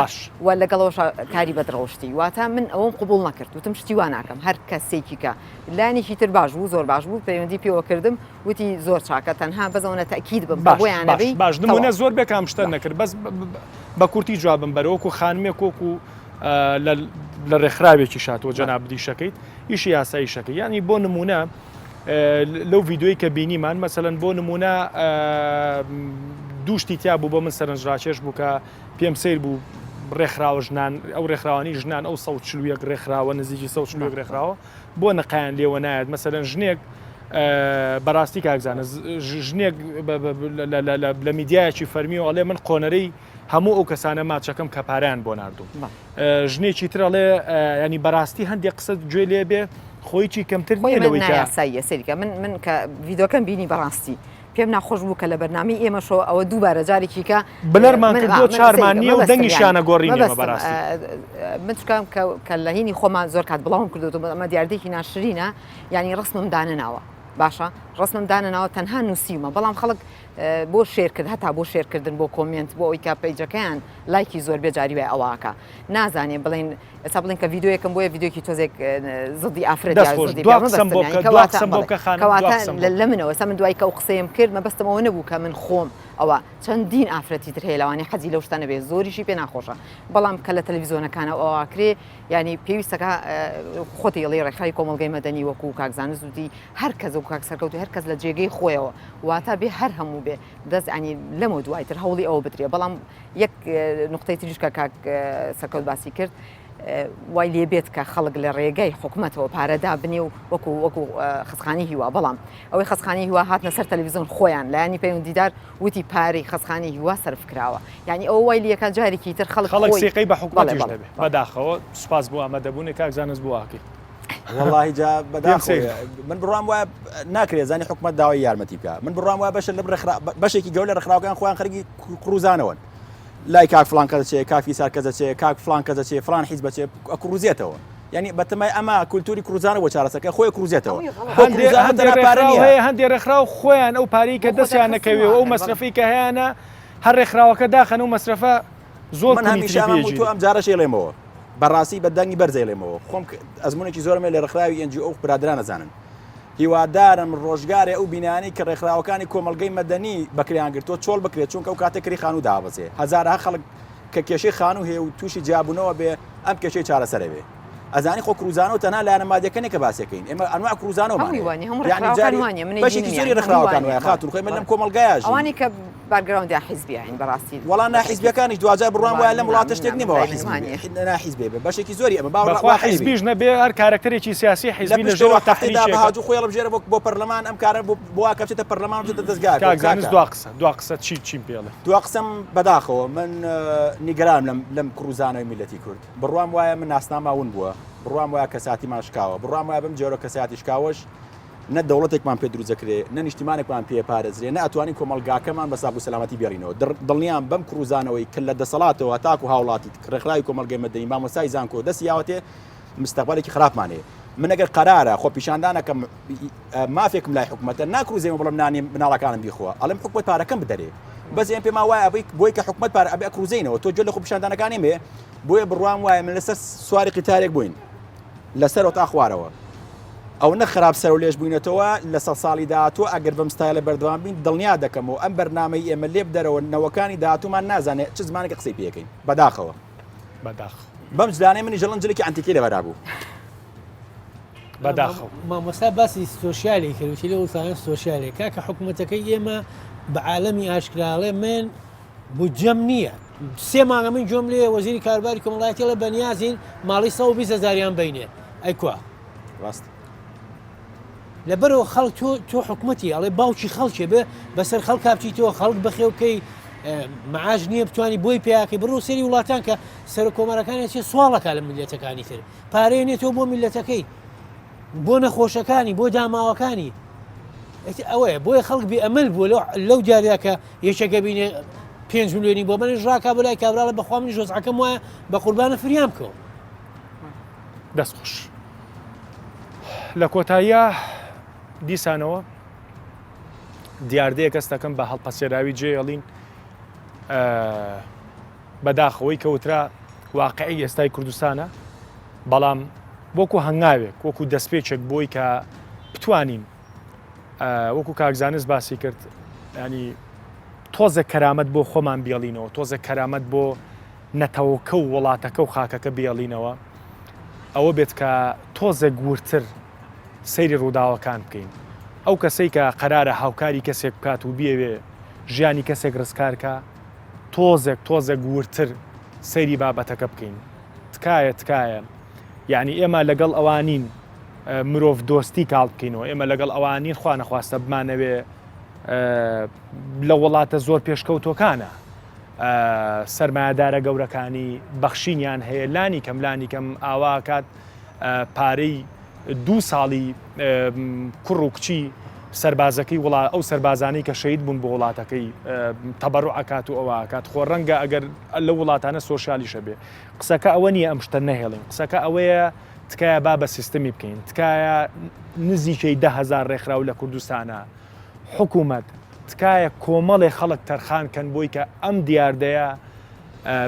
و لەگەڵەوە کاری بەدڕەوشتی واتە من ئەوم قبول نەکرد وتم شتی وا ناکەم هەر کەسێکی کە لانێکی تر باش بوو زۆر باش بوو پەیوەندی پێوە کردم وتی زۆر چاکە تەنها بەزەونە تەکید بم بۆیانەوەی باش نمونە زۆر بێکام شتە نەکرد بەس بە کورتی جوابم بەرەوەکو خانمێک وەکو لە ڕێکخراوێکی شاتەوە جەنابدی شەکەیت ئیشی یاسایی شەکەی ینی بۆ نمونە لەو ڤیددیۆی کە بینیمان مەسەلەن بۆ نمونە دووشتی تیا بوو بۆ من سەرنجڕاکێش بوو کە پێم سیر بوو ڕێکخراوە ژنان ئەو ڕێکخراوانی ژنان ئەو 140 ڕێکخراوە نزیکی 140 ڕێکخراوە بۆ نەقایان لێوە نایەت مەسەلەن ژنێک بەڕاستی کاکزانە ژنێک لە میدیایەکی فەرمیەوە ئەڵێ من قۆنەرەی هەموو ئەو کەسانە ماچەکەم کە پاریان بۆ نردوم ژنێکی ترەڵێ ینی بەڕاستی هەندێک قسە گوێ لێبێ خۆیکی کەمتر نایاساییە سەریکە من کە ڤیددیۆکەم بینی بەڕاستی پێم ناخۆش بوو کە لە بەرنامی ئێمەشەوە ئەوە دووبارە جارێکی کە بلەرمان کردو چارمانیە و دەنگیشانە گۆڕینەوە بەڕاستی من چکام کە لە هینی خۆمان زۆر کات بڵاوم کردو ئەمە دیاردێکی ناشرینە ینی ڕسمم دانەناوە باشە ڕستم دانەناوە تەنها نووسیمە بەڵام خەڵک بۆ شێرکرد هەتا بۆ شێرکردن بۆ کۆمنت بۆ ئەوی کە پەیجەکەیان لایکی زۆر بێجاری وای ئەوواکە نازانێ بڵین ئێستا بڵین کە ڤیددیۆیەکەم بۆیە ڤیددیۆکی تۆزێک زدی ئافرەت لە منەوە سە من دوای کە ئەو قسەیم کرد مەبەستمەوە نەبوو کە من خۆم ئەوە چەندین ئافرەتی تر هەیە لەوانەیە حەزی لەو شتانە بێ زۆریشی پێ ناخۆشە بەڵام کە لە تەلەڤیزۆنەکانە ئەوواکرێ ینی پێویستەکە خۆتی ئەڵێ ڕێکخراوی کۆمەڵگەی مەدەنی وەکو کاکزانە زودی هەر کەس و کاک سەرکەوت هەر کەس لە جێگەی خۆیەوە واتە بێ هەر هەموو بێ دەست ئەنی لەمە دوایتر هەوڵی ئەوە بترێ بەڵام یەک نقطەی تریشکە کاک سەرکەوت باسی کرد وای لێ بێت کە خەڵک لە ڕێگەی حکوومەتەوە پارەدا بنێ و وەکو خەسخانی هیوا بەڵام ئەوەی خەسخانی هیوا هاتنە سەر تەلەڤیزۆن خۆیان لایانی پەیوەندیدار وتی پارەی خەسخانی هیوا سەرف کراوە یعنی ئەو وای لەکە جارێکی تر خەڵک سێقەی بە حکوومەتیش دەبێت بەداخەوە سوپاس بۆ ئامادەبوونی کاکزانست بواکەی والله جا بەداخۆ من بڕام وایە ناکرێت زانی حکوومەت داوای یارمەتی بکە من بڕام وایە بەشێکی گەور لە ڕێکخراوەکان خۆیان خەرگی کڕوزانەوەن لای کاک فلان کەسە چێ کافی سار کەسە چێ کاک فلان کەسە چێ فلان حیزب چێ کڕوزێتەوە یعنی بەتەمای ئەمە کولتوری کڕوزانە بۆ چارەسەکە خۆی کڕوزێتەوە هەندێک ڕێکخراو خۆیان ئەو پارەی کە دەستیان نەکەوێ ئەو مەسرفی کە هەیەە هەر ڕێکخراوەکە داخەن و مەسرفە زۆر من هەمیشە تو ئەم جارەشێ لێمەوە بەڕاستی بەدەنگی بەرزەی لێمەوە خۆم ئەزمونێکی زۆرمێ لە ڕێکخراوی NGO برادران نەزانن هیوادارم ڕۆژگارێ ئەو بینانی کە ڕێکخراوەکانی کۆمەلگەی مەدەنی بەکریان گرتووە چۆڵ بکرێت چونکە ئەو کاتێکری خانوو دابەزێ هەزارها خەڵک کە کێشەی خانوو هەیە و تووشی جیابوونەوە بێ ئەم کێشەی چارەسەرە بێ ئەزانی خۆ کروزانەوە تەنها لایەنە مادیەکەنێک کە باسەکەین ئێمە ئەنواع کروزانەوە بەشێکی زۆری ڕێکخراوەکان وایە خاتون خۆی من لەم کۆمەلگایە ئەوانی کە باگراوندی حیزبیین بەڕاستی وەڵام ناحیزبیەکانیش دوجار بڕوان وایە لەم وڵاتە شتێک نیمەوە ناحیزبێ بێ بەشێکی زۆری ئەمە باوەڕ حیزبیش نەبێ هەر کارکتەرێکی سیاسی حیزبی لەژێوە تەحریدا بەهاجوو خۆی لەبژێرە بۆ پەرلەمان ئەم کارە بۆ کە بچێتە پەرلەمان بچێتە دەستگا کاکزانست دوا قسە چیم پێڵێ دوا قسەم بەداخەوە من نیگەرانم لەم کروزانەوەی میلەتی کورد بڕوام وایە من ناسناماون بووە بڕوام وایە کەساتی ماشکاوە بڕوام وایە بم جۆرە کەساتی شکاوەش نە دەوڵەتێکمان پێ دروزەکرێ نە نیشتیمانێکمان پێ پارێزرێ نە ئەتوانی کۆمەلگاکەمان بە ساغ و سەلامەتی بێڕینەوە دڵنیام بەم کروزانەوەی کە لە دەسەڵاتەوە تاکو هاوڵاتی ڕێکخراوی کۆمەلگەی مەدەنی مامۆستای زانکۆ دەستی یاوەتێ مستەقبەلێکی خراپمانەیە من ئەگەر قەرارە خۆ پیشاندانەکەم مافێکم لای حکوومەتە ناکروزێمە بڵم نانی مناڵەکانم بیخۆوە ئەڵم حکومەت پارەکەم بدەرێ بەس ئێم پێما وایە بۆی کە حکومەت پارە ئەبێ ئەکروزینەوە تۆ جێ لە خۆ پیشاندانەکانی مێ بۆیە بڕوام وایە من لەسەر سواری قیتارێک بووین لەسەر تا خوارەوە ئەو نە خراپ سەر و لێش بووینەتەوە لە سە ساڵی داهاتوە ئەگەر بەم ستایلە بەردەوام بین دڵنیا دەکەمەوە ئەم بەرنامەی ئێمە لێ بدەرەوە نەوەکانی داهاتوومان نازانێت چ زمانێکە قسەی پێەکەین بەداخەوە بەداخ بەم جلانەی منی ژەڵەن جلێکی ئەنتیکی لەبەرا بوو بەداخەو مامۆستا باسی سۆشیالی کردوتی لە وڵاتان سۆشیالێ کاکە حکوومەتەکەی ئێمە بە عالەمی ئاشکراڵێ من بودجەم نییە 3 مانگە من جۆم لێ وەزیری کارباری کۆمەڵایەتی لە بەنیازین ماڵی 120,000 بینێ ئەیکوا ڕاست لەبەرەوە خەڵک تۆ حکوومەتی ئەڵێ باوکی خەڵکێ بێ بەسەر خەڵ کاپچی تۆ خەڵک بەخێو بکەی معاش نییە بتوانانی بۆی پیاکەی بڕۆ سەری وڵاتان کە سەر کۆمەرەکانی چێ سوالەکە لە میلەتەکانی تر پارێنێتەوە بۆ میلەتەکەی بۆ نەخۆشەکانی بۆ داماوەکانی ئەوەیە بۆیە خەڵک بێ ئەمەل بووە لەو جاریا کە یەکێکە بینێ 5 ملیۆنی بۆ منش ڕاکا بەلای کابراڵە بەخوا منی ژۆزەکەم وایە بە قوربانە فریام بکەوە دەستخۆش لە کۆتاییە دیسانەوە دیاردەیە کەس دەکەم بە هەڵپەسێراوی جێڵین بەداخەوەی کەوترا واقعی ئێستای کوردستانە بەڵام وەکو هەنگاوێک وەکو دەستپێچێک بۆی کە بتوانین وەکو کاکزانست باسی کرد ینی تۆزە کەرامەت بۆ خۆمان بێڵینەوە تۆزە کەرامەت بۆ نەتەوەکە و وڵاتەکە و خاکەکە بێڵینەوە ئەوە بێت کە تۆزە گورتر سەیری ڕووداوەکان بکەین ئەو کەسەی کە قەرارە هاوکاری کەسێک بکات و بێوێ ژیانی کەسێک ڕزکارکە تۆزێک گورتر سەیری بابەتەکە بکەین تکایە یعنی ئێمە لەگەڵ ئەوانین مرۆڤ دۆستی کاڵ بکەینەوە ئێمە لەگەڵ ئەوانین خوا نەخواستە بمانەوێ لە وڵاتە زۆر پێشکەوتۆکانە سەرمایهدارە گەورەکانی بەخشینیان هەیە لانی کەم ئاواکات پارەی 2 ساڵی کوڕ و کچی سەربازەکەی ئەو سەربازانەی کە شەید بوون بۆ وڵاتەکەی تەبەڕعکات و ئەوکات خۆ ڕەنگە ئەگەر لە وڵاتانە سۆشیالیشە بێ قسەکە ئەوە نییە ئەم شتە نەهێڵین قسەکە ئەوەیە تکایە با بە سیستەمی بکەین تکایە نزیکەی 10,000 ڕێکخراو لە کوردستانە حکوومەت تکایە کۆمەڵێ خەڵک تەرخان کەن بۆی کە ئەم دیاردەیە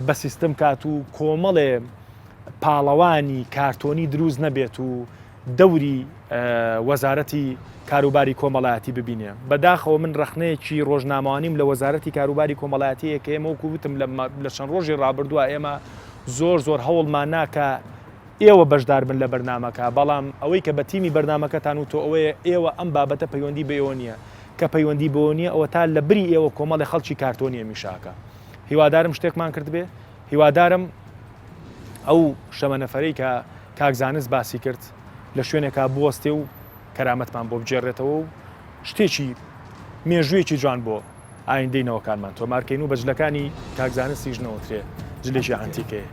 بە سیستم کات و کۆمەڵێ پاڵەوانی کارتۆنی دروست نەبێت و دەوری وەزارەتی کاروباری کۆمەڵایەتی ببینێ بەداخەوە من ڕخنەیەکی ڕۆژنامەوانیم لە وەزارەتی کاروباری کۆمەڵایەتی کە ئێمە وەکو وتم لە چەند ڕۆژی ڕابردووە ئێمە زۆر هەوڵمان ناکە ئێوە بەشدار بن لە بەرنامەکە بەڵام ئەوەی کە بە تیمی بەرنامەکەتان و تۆ ئەوەیە ئێوە ئەم بابەتە پەیوەندی بەیەوە نییە کە پەیوەندی بۆ نییە ئەوە تا لە بری ئێوە کۆمەڵی خەڵکی کارتۆنیە میشاکە هیوادارم شتێکمان کرد بێ هیوادارم ئەو شەمە نەفەرەی کە کاکزانست باسی کرد لە شوێنێکا بوەستێ و کەرامەتمان بۆ بجێڕێتەوە و شتێکی مێژوویەکی جوان بۆ ئایندەی نەوەکانمان تۆمارکەین و بەجلەکانی کاکزانستی ژنەوەترێ جلێکی ئەنتیکەیە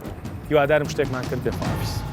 هیوادارم شتێکمان کرد بێ خواحافیز